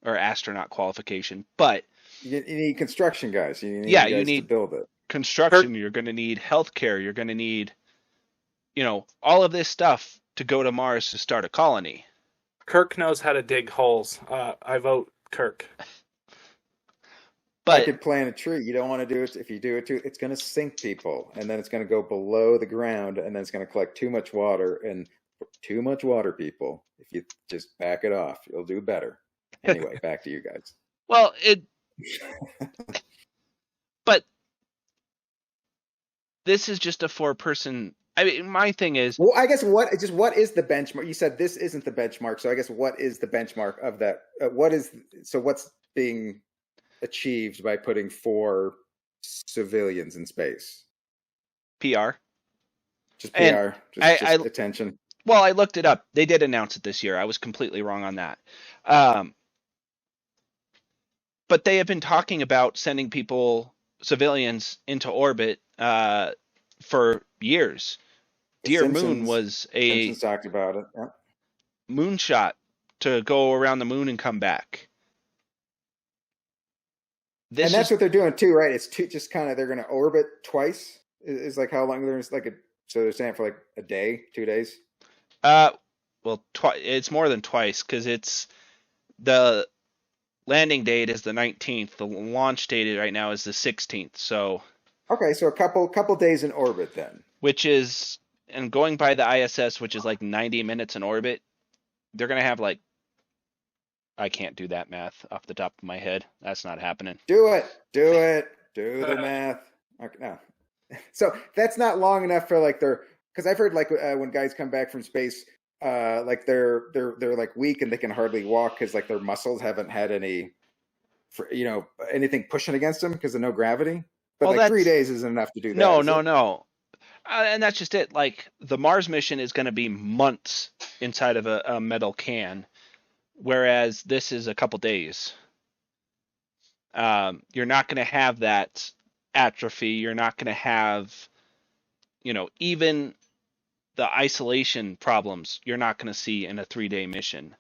or astronaut qualification, but you need construction guys. You need guys to build it. Construction. You're going to need healthcare. You're going to need, all of this stuff to go to Mars to start a colony. Kirk knows how to dig holes. I vote Kirk. But I could plant a tree. You don't want to do it. If you do it too, it's going to sink people, and then it's going to go below the ground, and then it's going to collect too much water. And too much water, people. If you just back it off, you'll do better. Anyway, back to you guys. Well, but this is just a 4-person. I mean, my thing is. Well, I guess what is the benchmark? You said this isn't the benchmark, so I guess what is the benchmark of that? What's being achieved by putting 4 civilians in space? PR. Just PR. Just attention. Well, I looked it up. They did announce it this year. I was completely wrong on that. But they have been talking about sending people civilians into orbit for years. Dear Moon was a Simpsons talked about it. Yeah. moonshot to go around the moon and come back. And that's what they're doing too, right? It's just kind of they're going to orbit twice. Is like how long there's like so they're saying for like a day, 2 days. Well, it's more than twice because it's the landing date is the 19th. The launch date right now is the 16th. So okay, so a couple days in orbit then. Which is, and going by the ISS, which is like 90 minutes in orbit, they're gonna have like, I can't do that math off the top of my head. That's not happening. Do it. Do the math. Okay, no. So that's not long enough for like because I've heard like when guys come back from space, like they're like weak and they can hardly walk because like their muscles haven't had any, anything pushing against them because of no gravity. But like 3 days isn't enough to do that. No. And that's just it. Like the Mars mission is going to be months inside of a metal can, whereas this is a couple days. You're not going to have that atrophy. You're not going to have, even the isolation problems you're not going to see in a 3-day mission.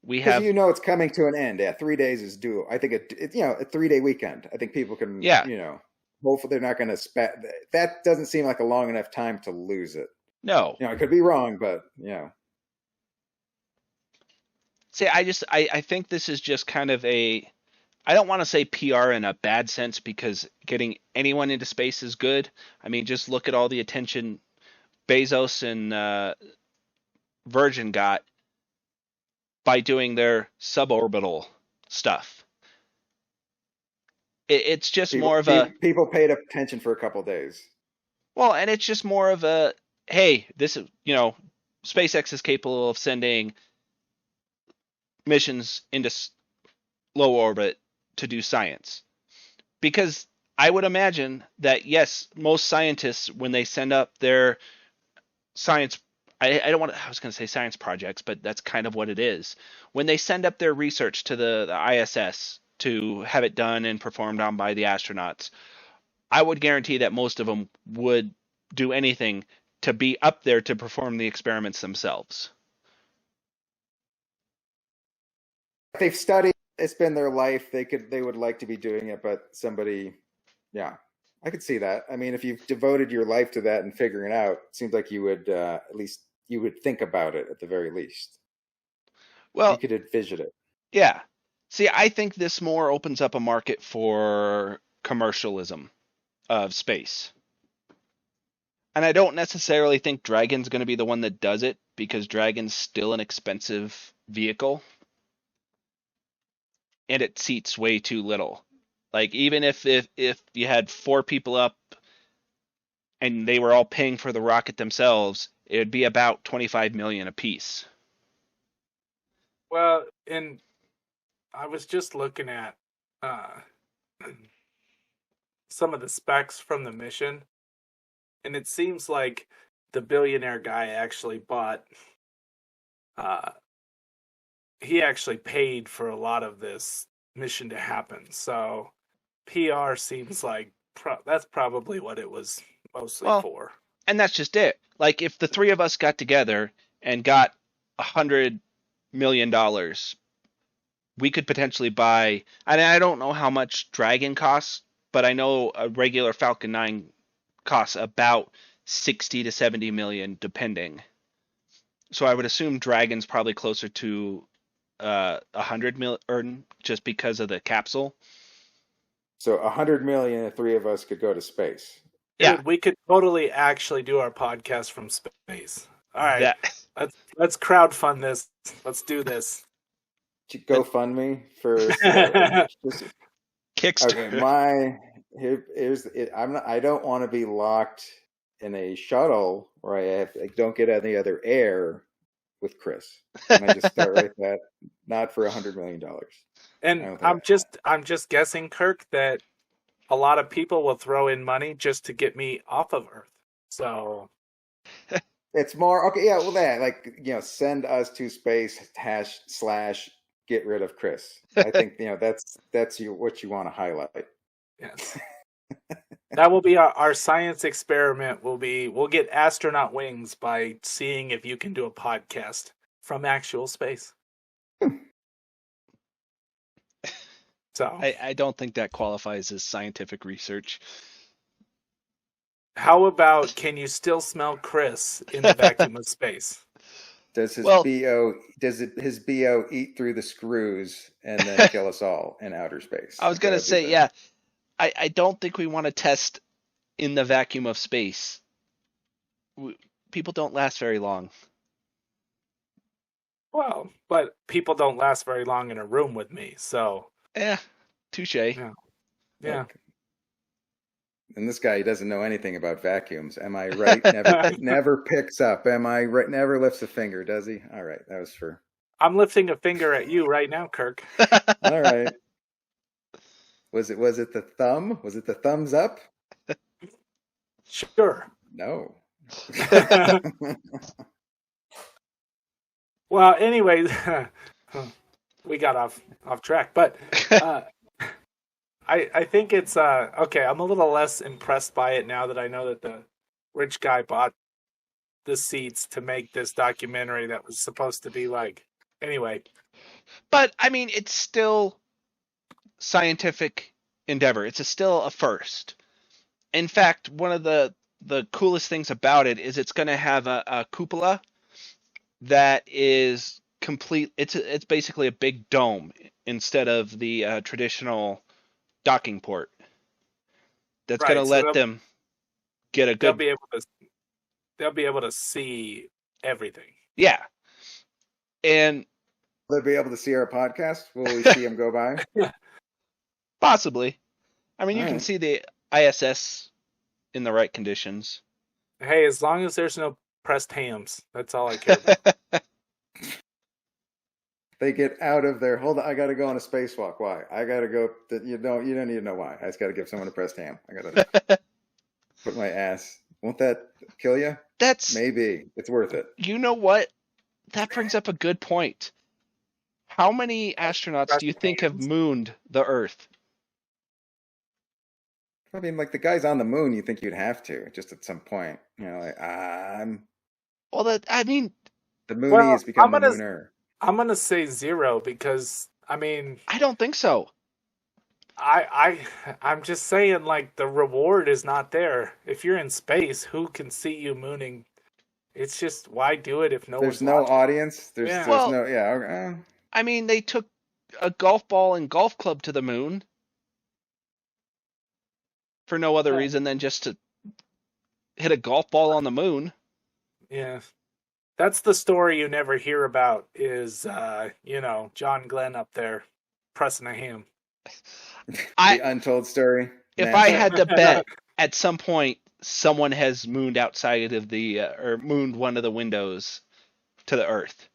Because it's coming to an end. Yeah, 3 days is due. I think a 3-day weekend. I think people can, hopefully they're not going to that doesn't seem like a long enough time to lose it. No. I could be wrong, but See, I think this is just kind of I don't want to say PR in a bad sense because getting anyone into space is good. I mean, just look at all the attention Bezos and Virgin got by doing their suborbital stuff. It's just more of a... People paid attention for a couple of days. Well, and it's just more of a, hey, this is, SpaceX is capable of sending missions into low orbit to do science. Because I would imagine that, yes, most scientists, when they send up their science, I was going to say science projects, but that's kind of what it is. When they send up their research to the ISS to have it done and performed on by the astronauts, I would guarantee that most of them would do anything to be up there to perform the experiments themselves. They've studied, it's been their life, they would like to be doing it, but somebody, I could see that. I mean, if you've devoted your life to that and figuring it out, it seems like you would at least you would think about it at the very least. Well, you could envision it. Yeah. See, I think this more opens up a market for commercialism of space. And I don't necessarily think Dragon's going to be the one that does it because Dragon's still an expensive vehicle. And it seats way too little. Like, even if you had 4 people up and they were all paying for the rocket themselves, it would be about $25 million a piece. Well, and I was just looking at some of the specs from the mission, and it seems like the billionaire guy actually he actually paid for a lot of this mission to happen. So PR seems like that's probably what it was mostly for. And that's just it. Like, if the 3 of us got together and got $100 million, we could potentially buy, and I don't know how much Dragon costs, but I know a regular Falcon 9 costs about 60 to 70 million, depending. So I would assume Dragon's probably closer to 100 million, just because of the capsule. So 100 million, the 3 of us could go to space. Yeah, dude, we could totally actually do our podcast from space. All right, let's crowdfund this. Let's do this. GoFundMe for Kickstarter. Okay, here's it. I don't want to be locked in a shuttle where I don't get any other air with Chris. And I just start like that. Not for $100 million. And I'm just guessing, Kirk, that a lot of people will throw in money just to get me off of Earth. So it's more okay. Yeah, well, send us to space / get rid of Chris. I think that's what you want to highlight. Yes. That will be our science experiment. We'll get astronaut wings by seeing if you can do a podcast from actual space. So, I don't think that qualifies as scientific research. how about can you still smell Chris in the vacuum of space? Does his Well- his BO eat through the screws and then kill us all in outer space? I was going to say, yeah, I don't think we want to test in the vacuum of space. People don't last very long. Well, but people don't last very long in a room with me, so Touche. yeah. And this guy, he doesn't know anything about vacuums. Am I right? Never picks up. Am I right? Never lifts a finger, does he? All right, that was for. I'm lifting a finger at you right now, Kirk. All right. Was it the thumb? Was it the thumbs up? Sure. No. Well, anyways, we got off track, but I think it's okay. I'm a little less impressed by it now that I know that the rich guy bought the seats to make this documentary that was supposed to be like anyway. But I mean, it's still scientific endeavor. It's still a first. In fact, one of the coolest things about it is it's going to have a cupola that is complete. It's basically a big dome instead of the traditional docking port. That's Right, going to so let them get a They'll good. be able to see everything. Yeah, and Will they be able to see our podcast? Will we see him go by? possibly. I mean, you can Alright. see the ISS in the right conditions. Hey, as long as there's no pressed hams, that's all I care about. They get out of there. Hold on, I got to go on a spacewalk. Why? I got to go. You don't need to know why. I just got to give someone a pressed ham. I got to put my ass. Won't that kill you? That's Maybe. It's worth it. You know what? That brings up a good point. How many astronauts do you think have mooned the Earth? I mean, like the guys on the moon, you think you'd have to just at some point. You know, like Well, the moony Well, has become I'm the gonna- mooner. I'm gonna say 0 because I mean I don't think so. I'm just saying like the reward is not there. If you're in space, who can see you mooning? It's just why do it if no There's one's no watching? audience. There's Well- no yeah. I mean, they took a golf ball and golf club to the moon for no other Yeah. reason than just to hit a golf ball on the moon. Yeah. That's the story you never hear about is John Glenn up there pressing a ham. I- The untold story. If NASA. I had to bet, at some point someone has mooned outside of the or mooned one of the windows to the Earth.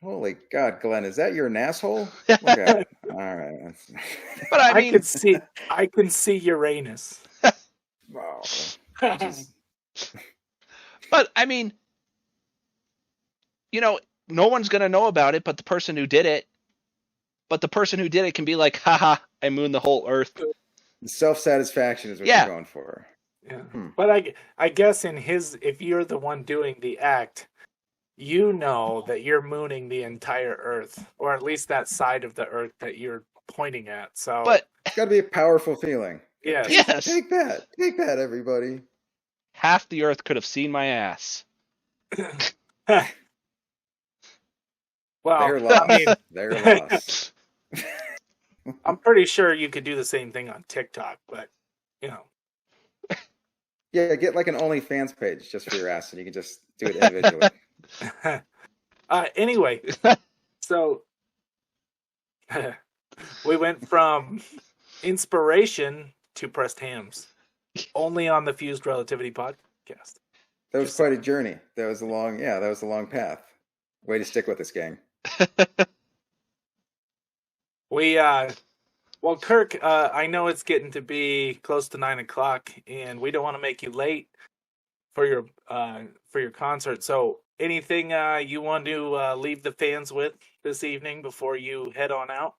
Holy God, Glenn, is that your asshole? Okay. All right. But I mean, I can see Uranus. Wow. but I mean, no one's gonna know about it, but the person who did it. But the person who did it can be like, haha, I mooned the whole Earth. Self-satisfaction is what Yeah. you're going for. Yeah. But I guess if you're the one doing the act, you know that you're mooning the entire Earth, or at least that side of the Earth that you're pointing at. So, But It's got to be a powerful feeling. yes. yes, Take that, everybody. half the Earth could have seen my ass. Well, They're lost. I mean, They're lost. I'm pretty sure you could do the same thing on TikTok, but Yeah, get like an OnlyFans page just for your ass, and you can just do it individually. Anyway, so we went from inspiration to pressed hams, only on the Fuzed Relativity Podcast. That was quite a journey. That was a long path. Way to stick with this, gang. Well, Kirk, I know it's getting to be close to 9:00, and we don't want to make you late for your concert. So, anything you want to leave the fans with this evening before you head on out?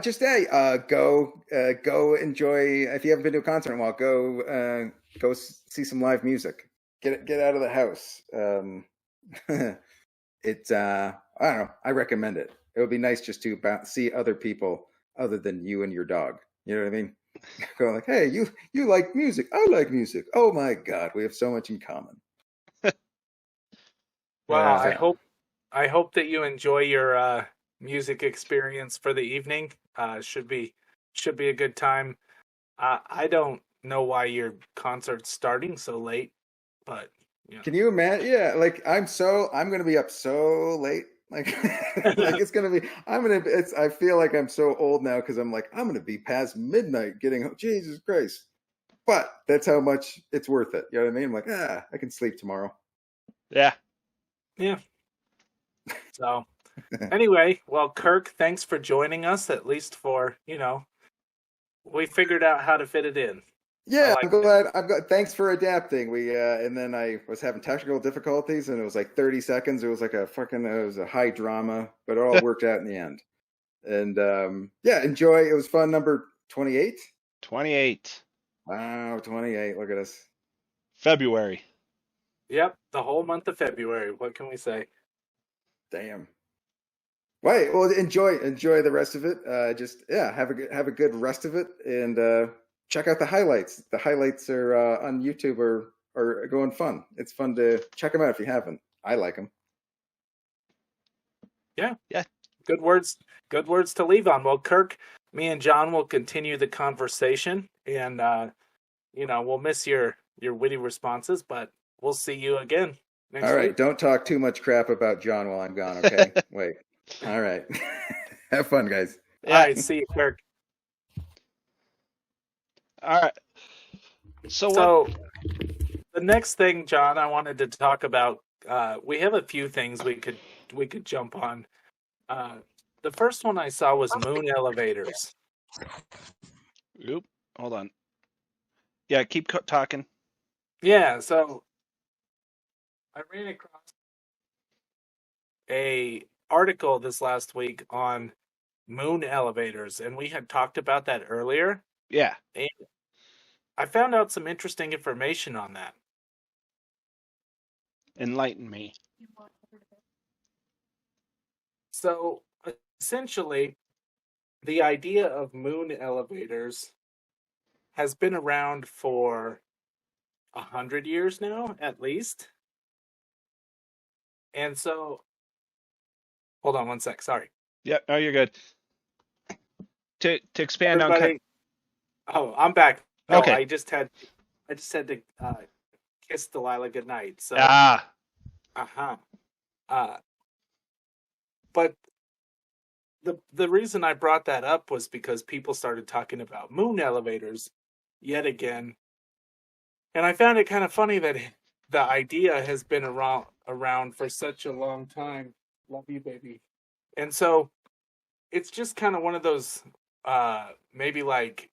Just hey, go enjoy. If you haven't been to a concert in a while, go see some live music. Get out of the house. It's I don't know. I recommend it. It would be nice just to see other people other than you and your dog. You know what I mean? Go like, hey, you like music. I like music. Oh my god, we have so much in common. Well, Uh, I hope that you enjoy your music experience for the evening. Should be a good time. I don't know why your concert's starting so late, but you Can you imagine? Yeah, like I'm gonna be up so late. Like, like it's gonna be. I feel like I'm so old now because I'm gonna be past midnight getting home. Jesus Christ! But that's how much it's worth it. You know what I mean? I'm like, I can sleep tomorrow. yeah. yeah. So anyway, well, Kirk, thanks for joining us. At least for we figured out how to fit it in. Yeah, like I'm glad. Thanks for adapting. And then I was having technical difficulties, and it was like 30 seconds. It was like it was a high drama, but it all worked out in the end. And yeah, enjoy. It was fun. Number 28. 28 Wow, 28. Look at us. February. Yep, the whole month of February. What can we say? Damn. Right. Well, enjoy the rest of it. Have a good rest of it, and check out the highlights. The highlights are on YouTube are going fun. It's fun to check them out if you haven't. I like them. Yeah. Yeah. Good words to leave on. Well, Kirk, me and John will continue the conversation, and we'll miss your witty responses, but we'll see you again next All right. week. Don't talk too much crap about John while I'm gone. Okay. Wait. All right. Have fun, guys. Yeah. All right. See you, Kirk. All right. So the next thing, John, I wanted to talk about. We have a few things we could jump on. The first one I saw was moon elevators. Oop. Hold on. Yeah, keep talking. Yeah, so I ran across a article this last week on moon elevators, and we had talked about that earlier. Yeah. And I found out some interesting information on that. Enlighten me. So essentially, the idea of moon elevators has been around for 100 years now, at least. And so, hold on one sec. Sorry. Yeah. Oh, you're good. To expand Everybody. Oh, I'm back. No, Okay. I just had to kiss Delilah goodnight. So, but the reason I brought that up was because people started talking about moon elevators yet again, and I found it kind of funny that the idea has been around for such a long time. Love you, baby. And so it's just kind of one of those maybe like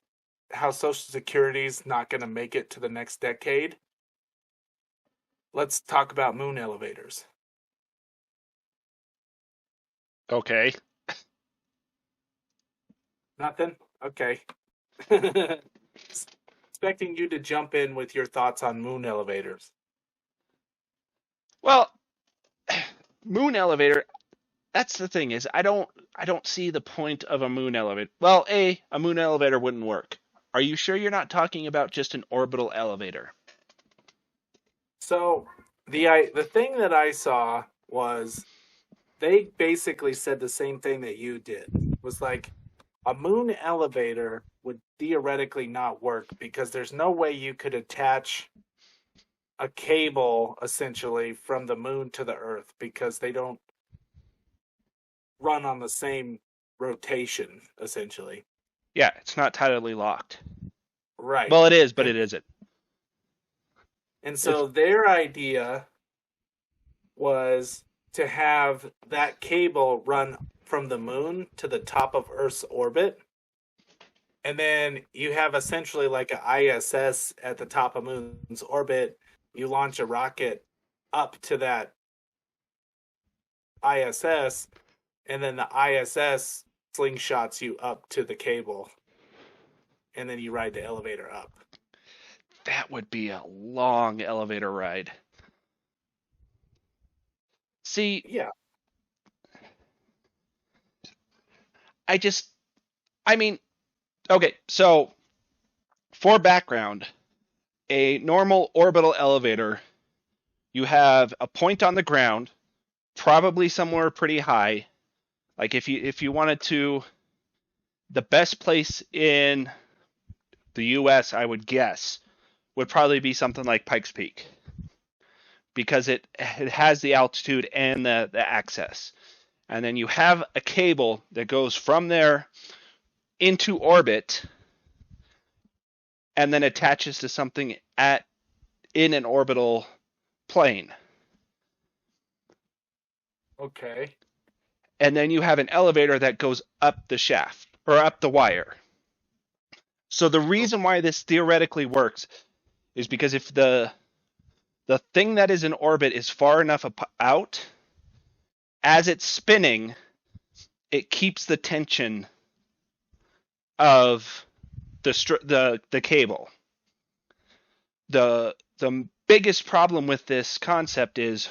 how Social Security's not going to make it to the next decade. Let's talk about moon elevators. Okay. Nothing? Okay. Expecting you to jump in with your thoughts on moon elevators. Well, moon elevator. That's the thing is I don't see the point of a moon elevator. Well, a moon elevator wouldn't work. Are you sure you're not talking about just an orbital elevator? So the thing that I saw was they basically said the same thing that you did. Was like a moon elevator would theoretically not work because there's no way you could attach a cable essentially from the moon to the earth because they don't run on the same rotation essentially. Yeah, it's not tidally locked. Right. Well, it is, but it isn't. And so their idea was to have that cable run from the moon to the top of Earth's orbit. And then you have essentially like an ISS at the top of moon's orbit. You launch a rocket up to that ISS, and then the ISS slingshots you up to the cable, and then you ride the elevator up. That would be a long elevator ride. See, Yeah. okay, so for background, a normal orbital elevator, you have a point on the ground, probably somewhere pretty high. Like if you wanted to, the best place in the US, I would guess, would probably be something like Pikes Peak, because it has the altitude and the access. And then you have a cable that goes from there into orbit and then attaches to something in an orbital plane. Okay. And then you have an elevator that goes up the shaft or up the wire. So the reason why this theoretically works is because if the thing that is in orbit is far enough out, as it's spinning, it keeps the tension of the cable. The biggest problem with this concept is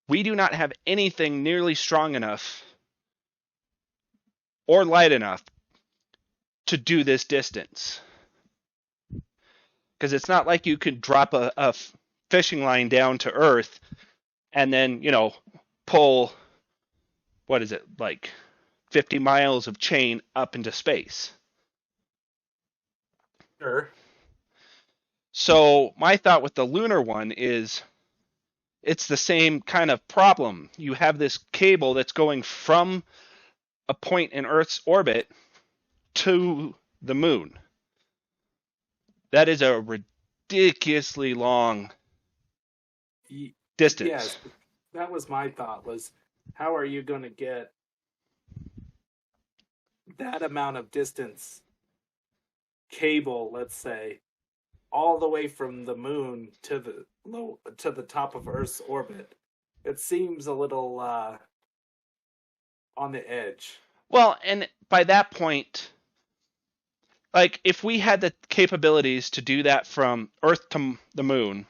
we do not have anything nearly strong enough or light enough to do this distance. Because it's not like you could drop a fishing line down to Earth and then, pull, what is it, like 50 miles of chain up into space. Sure. So my thought with the lunar one is it's the same kind of problem. You have this cable that's going from a point in Earth's orbit to the moon. That is a ridiculously long distance. Yes, that was my thought, was how are you going to get that amount of distance cable, let's say, all the way from the moon to the top of Earth's orbit? It seems a little on the edge. Well, and by that point, like if we had the capabilities to do that from Earth to the moon,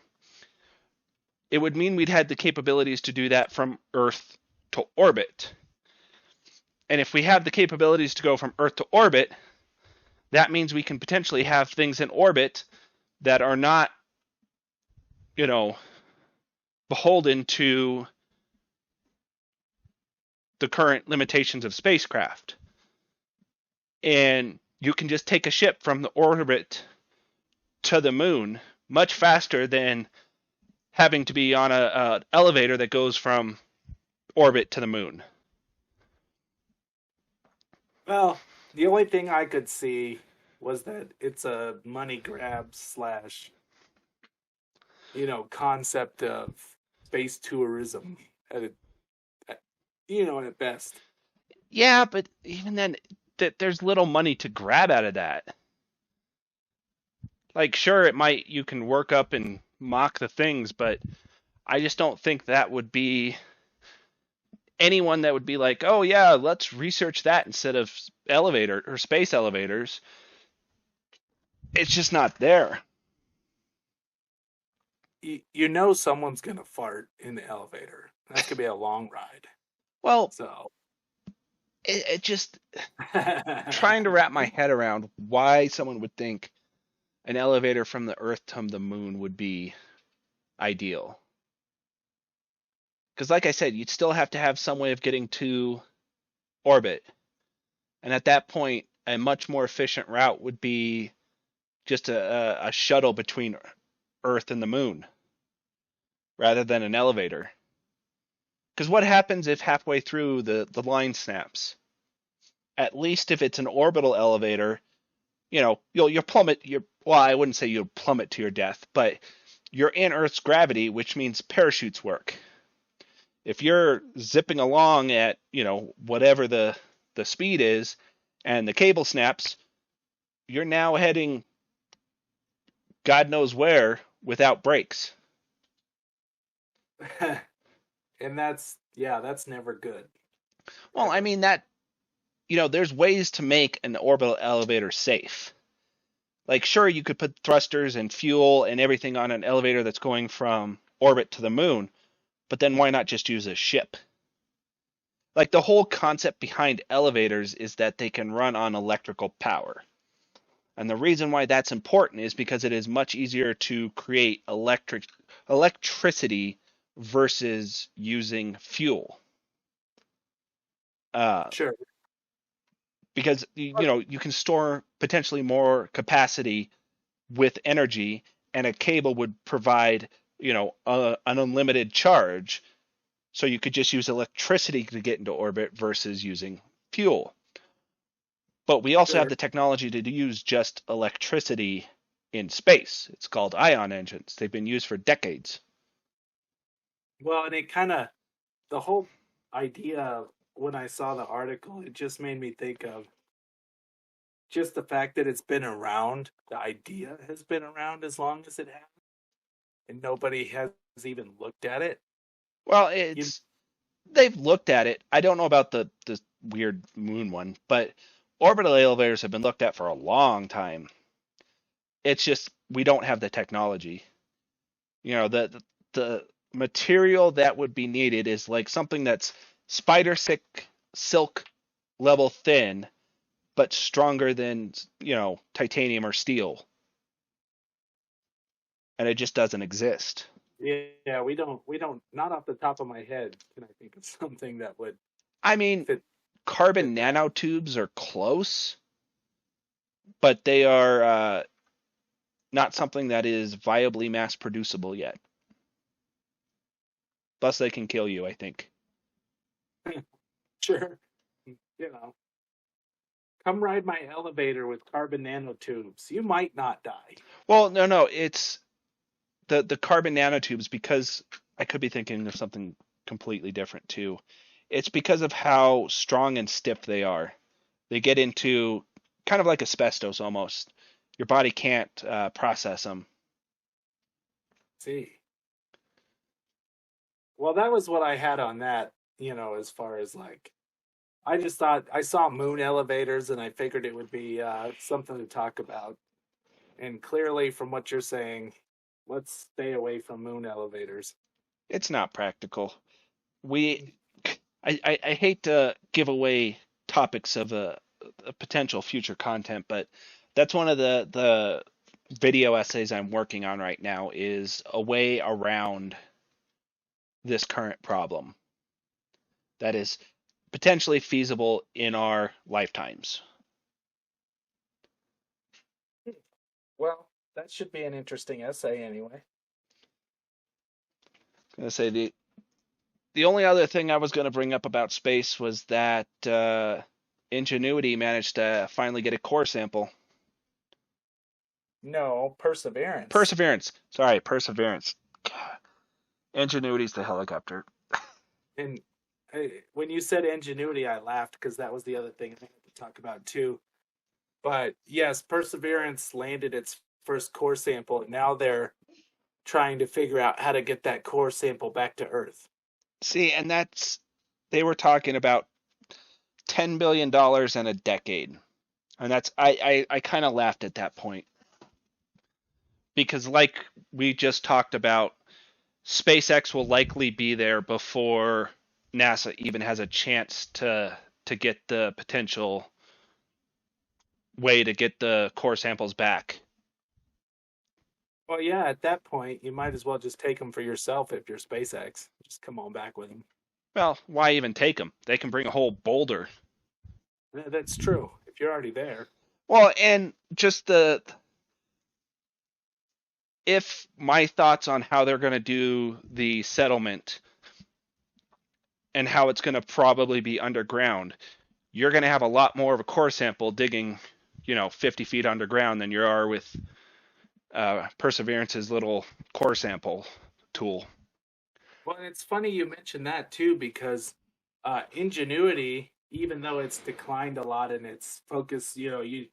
it would mean we'd had the capabilities to do that from Earth to orbit. And if we have the capabilities to go from Earth to orbit, that means we can potentially have things in orbit that are not, beholden to the current limitations of spacecraft. And you can just take a ship from the orbit to the moon much faster than having to be on an elevator that goes from orbit to the moon. Well, the only thing I could see was that it's a money grab / concept of space tourism at best. Yeah, but even then, there's little money to grab out of that. Like, sure, you can work up and mock the things, but I just don't think that would be anyone that would be like, oh yeah, let's research that instead of elevator or space elevators. It's just not there. Someone's gonna fart in the elevator. That's gonna be a long ride. Well, So it just trying to wrap my head around why someone would think an elevator from the Earth to the moon would be ideal. Because like I said, you'd still have to have some way of getting to orbit. And at that point, a much more efficient route would be just a shuttle between Earth and the moon rather than an elevator. Because what happens if halfway through the line snaps? At least if it's an orbital elevator, you'll plummet I wouldn't say you'll plummet to your death, but you're in Earth's gravity, which means parachutes work. If you're zipping along at, whatever the speed is and the cable snaps, you're now heading God knows where without brakes. And that's never good. Well, I mean, that there's ways to make an orbital elevator safe. Like, sure, you could put thrusters and fuel and everything on an elevator that's going from orbit to the moon, but then why not just use a ship? Like, the whole concept behind elevators is that they can run on electrical power. And the reason why that's important is because it is much easier to create electricity versus using fuel. Sure. Because you can store potentially more capacity with energy, and a cable would provide an unlimited charge, so you could just use electricity to get into orbit versus using fuel. But we also have the technology to use just electricity in space. It's called ion engines. They've been used for decades. Well, and it kind of, the whole idea, when I saw the article, it just made me think of just the fact that it's been around. The idea has been around as long as it has, and nobody has even looked at it. Well, they've looked at it. I don't know about the weird moon one, but orbital elevators have been looked at for a long time. It's just we don't have the technology. The material that would be needed is like something that's spider silk level thin, but stronger than titanium or steel, and it just doesn't exist. Yeah, we don't. Not off the top of my head can I think of something that would. I mean, carbon nanotubes are close, but they are not something that is viably mass producible yet. Plus, they can kill you, I think. Sure. Come ride my elevator with carbon nanotubes. You might not die. Well, no, it's the carbon nanotubes, because I could be thinking of something completely different too. It's because of how strong and stiff they are. They get into kind of like asbestos almost. Your body can't process them. See. Well, that was what I had on that, as far as like, I just thought I saw moon elevators and I figured it would be something to talk about. And clearly, from what you're saying, let's stay away from moon elevators. It's not practical. I hate to give away topics of a potential future content, but that's one of the video essays I'm working on right now, is a way around this current problem that is potentially feasible in our lifetimes. Well, that should be an interesting essay anyway. I was going to say the only other thing I was going to bring up about space was that Ingenuity managed to finally get a core sample. No, Perseverance. Sorry, Perseverance. God. Ingenuity's the helicopter. And when you said Ingenuity, I laughed because that was the other thing I had to talk about too. But yes, Perseverance landed its first core sample. Now they're trying to figure out how to get that core sample back to Earth. See, and they were talking about $10 billion in a decade. And I kind of laughed at that point. Because like we just talked about, SpaceX will likely be there before NASA even has a chance to get the potential way to get the core samples back. Well, yeah, at that point, you might as well just take them for yourself if you're SpaceX. Just come on back with them. Well, why even take them? They can bring a whole boulder. That's true, if you're already there. Well, and just if my thoughts on how they're going to do the settlement and how it's going to probably be underground, you're going to have a lot more of a core sample digging, 50 feet underground than you are with Perseverance's little core sample tool. Well, it's funny you mentioned that too, because Ingenuity, even though it's declined a lot in its focus, you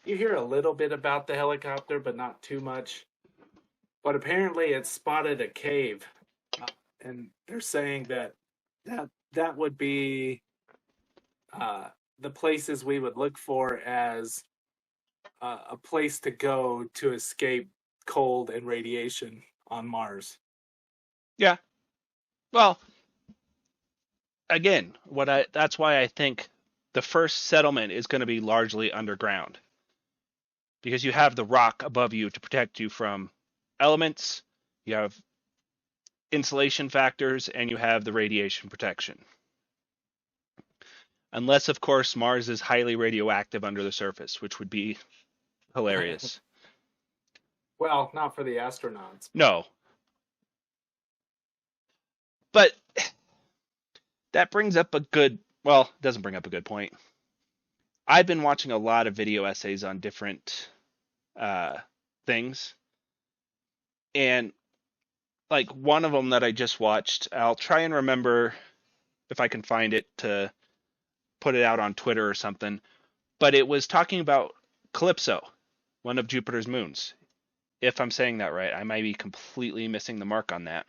hear a little bit about the helicopter, but not too much. But apparently, it spotted a cave, and they're saying that would be the places we would look for as a place to go to escape cold and radiation on Mars. Yeah. Well, again, that's why I think the first settlement is going to be largely underground. Because you have the rock above you to protect you from elements, you have insulation factors, and you have the radiation protection. Unless, of course, Mars is highly radioactive under the surface, which would be hilarious. Well, not for the astronauts. No. But that brings up it doesn't bring up a good point. I've been watching a lot of video essays on different things. And like one of them that I just watched, I'll try and remember if I can find it to put it out on Twitter or something. But it was talking about Calypso, one of Jupiter's moons. If I'm saying that right, I might be completely missing the mark on that.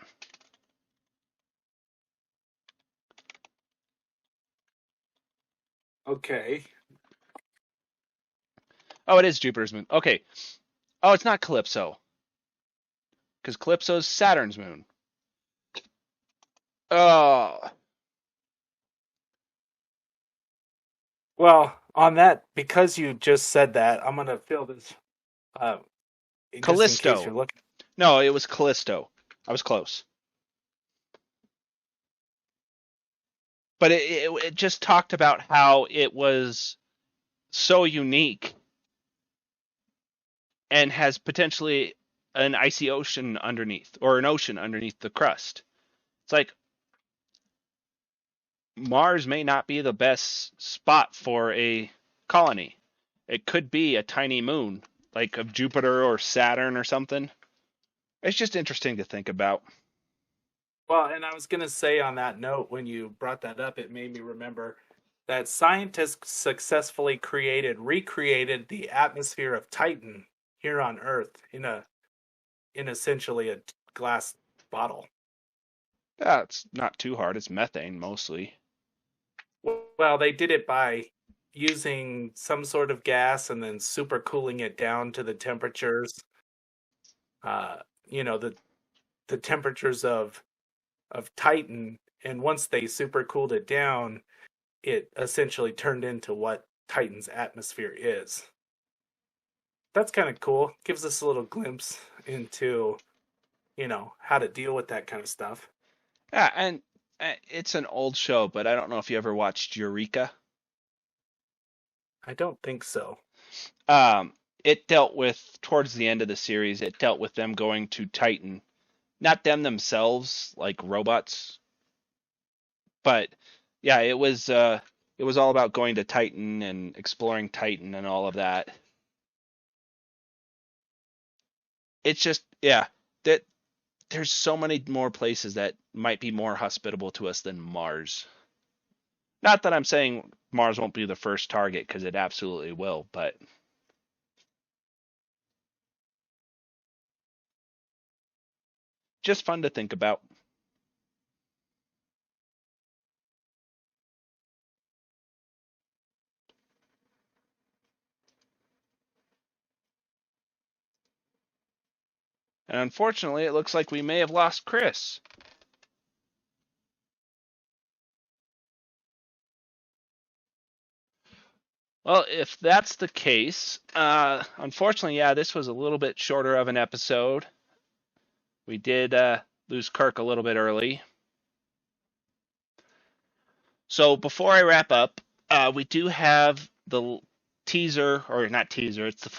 Okay. Oh, it is Jupiter's moon. Okay. Oh, it's not Calypso. Because Calypso's Saturn's moon. Oh. Well, on that, because you just said that, I'm going to fill this just in Callisto. case you're looking. No, it was Callisto. I was close. But it just talked about how it was so unique and has potentially an icy ocean underneath, or an ocean underneath the crust. It's like Mars may not be the best spot for a colony. It could be a tiny moon, like of Jupiter or Saturn or something. It's just interesting to think about. Well, and I was going to say on that note, when you brought that up, it made me remember that scientists successfully recreated the atmosphere of Titan here on Earth in essentially a glass bottle. Yeah, it's not too hard. It's methane mostly. Well, they did it by using some sort of gas and then super cooling it down to the temperatures. The temperatures of Titan, and once they super cooled it down, it essentially turned into what Titan's atmosphere is. That's kind of cool. Gives us a little glimpse into, how to deal with that kind of stuff. Yeah, and it's an old show, but I don't know if you ever watched Eureka. I don't think so. It dealt with, towards the end of the series, it dealt with them going to Titan. Not them themselves, like robots. But yeah, it was all about going to Titan and exploring Titan and all of that. It's just, yeah, that there's so many more places that might be more hospitable to us than Mars. Not that I'm saying Mars won't be the first target, because it absolutely will, but just fun to think about. And unfortunately, it looks like we may have lost Chris. Well, if that's the case, unfortunately, yeah, this was a little bit shorter of an episode. We did lose Kirk a little bit early. So before I wrap up, we do have the teaser, or not teaser, it's the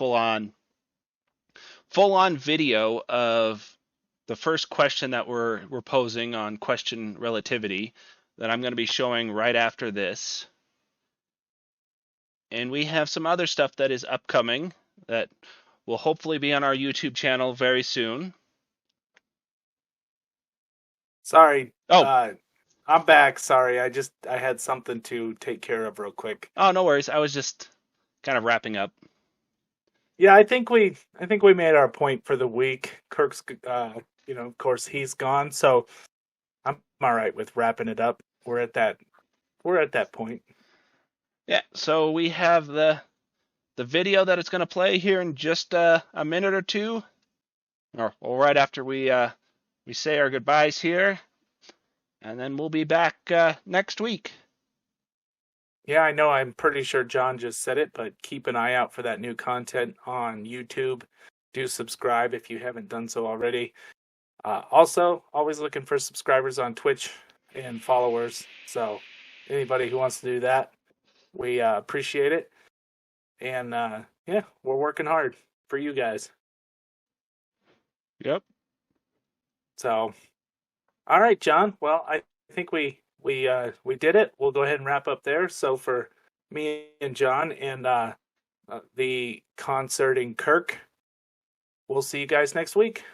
full-on video of the first question that we're posing on question relativity that I'm going to be showing right after this. And we have some other stuff that is upcoming that will hopefully be on our YouTube channel very soon. Sorry. Oh. I'm back. Sorry. I had something to take care of real quick. Oh, no worries. I was just kind of wrapping up. Yeah, I think we made our point for the week. Kirk's of course he's gone, so I'm all right with wrapping it up. We're at that point. Yeah, so we have the video that it's going to play here in just a minute or two, or right after we say our goodbyes here, and then we'll be back next week. Yeah, I know. I'm pretty sure John just said it, but keep an eye out for that new content on YouTube. Do subscribe if you haven't done so already. Also, always looking for subscribers on Twitch and followers. So anybody who wants to do that, we appreciate it. And yeah, we're working hard for you guys. Yep. So, all right, John. Well, I think we did it. We'll go ahead and wrap up there. So for me and John and the concerting Kirk, we'll see you guys next week.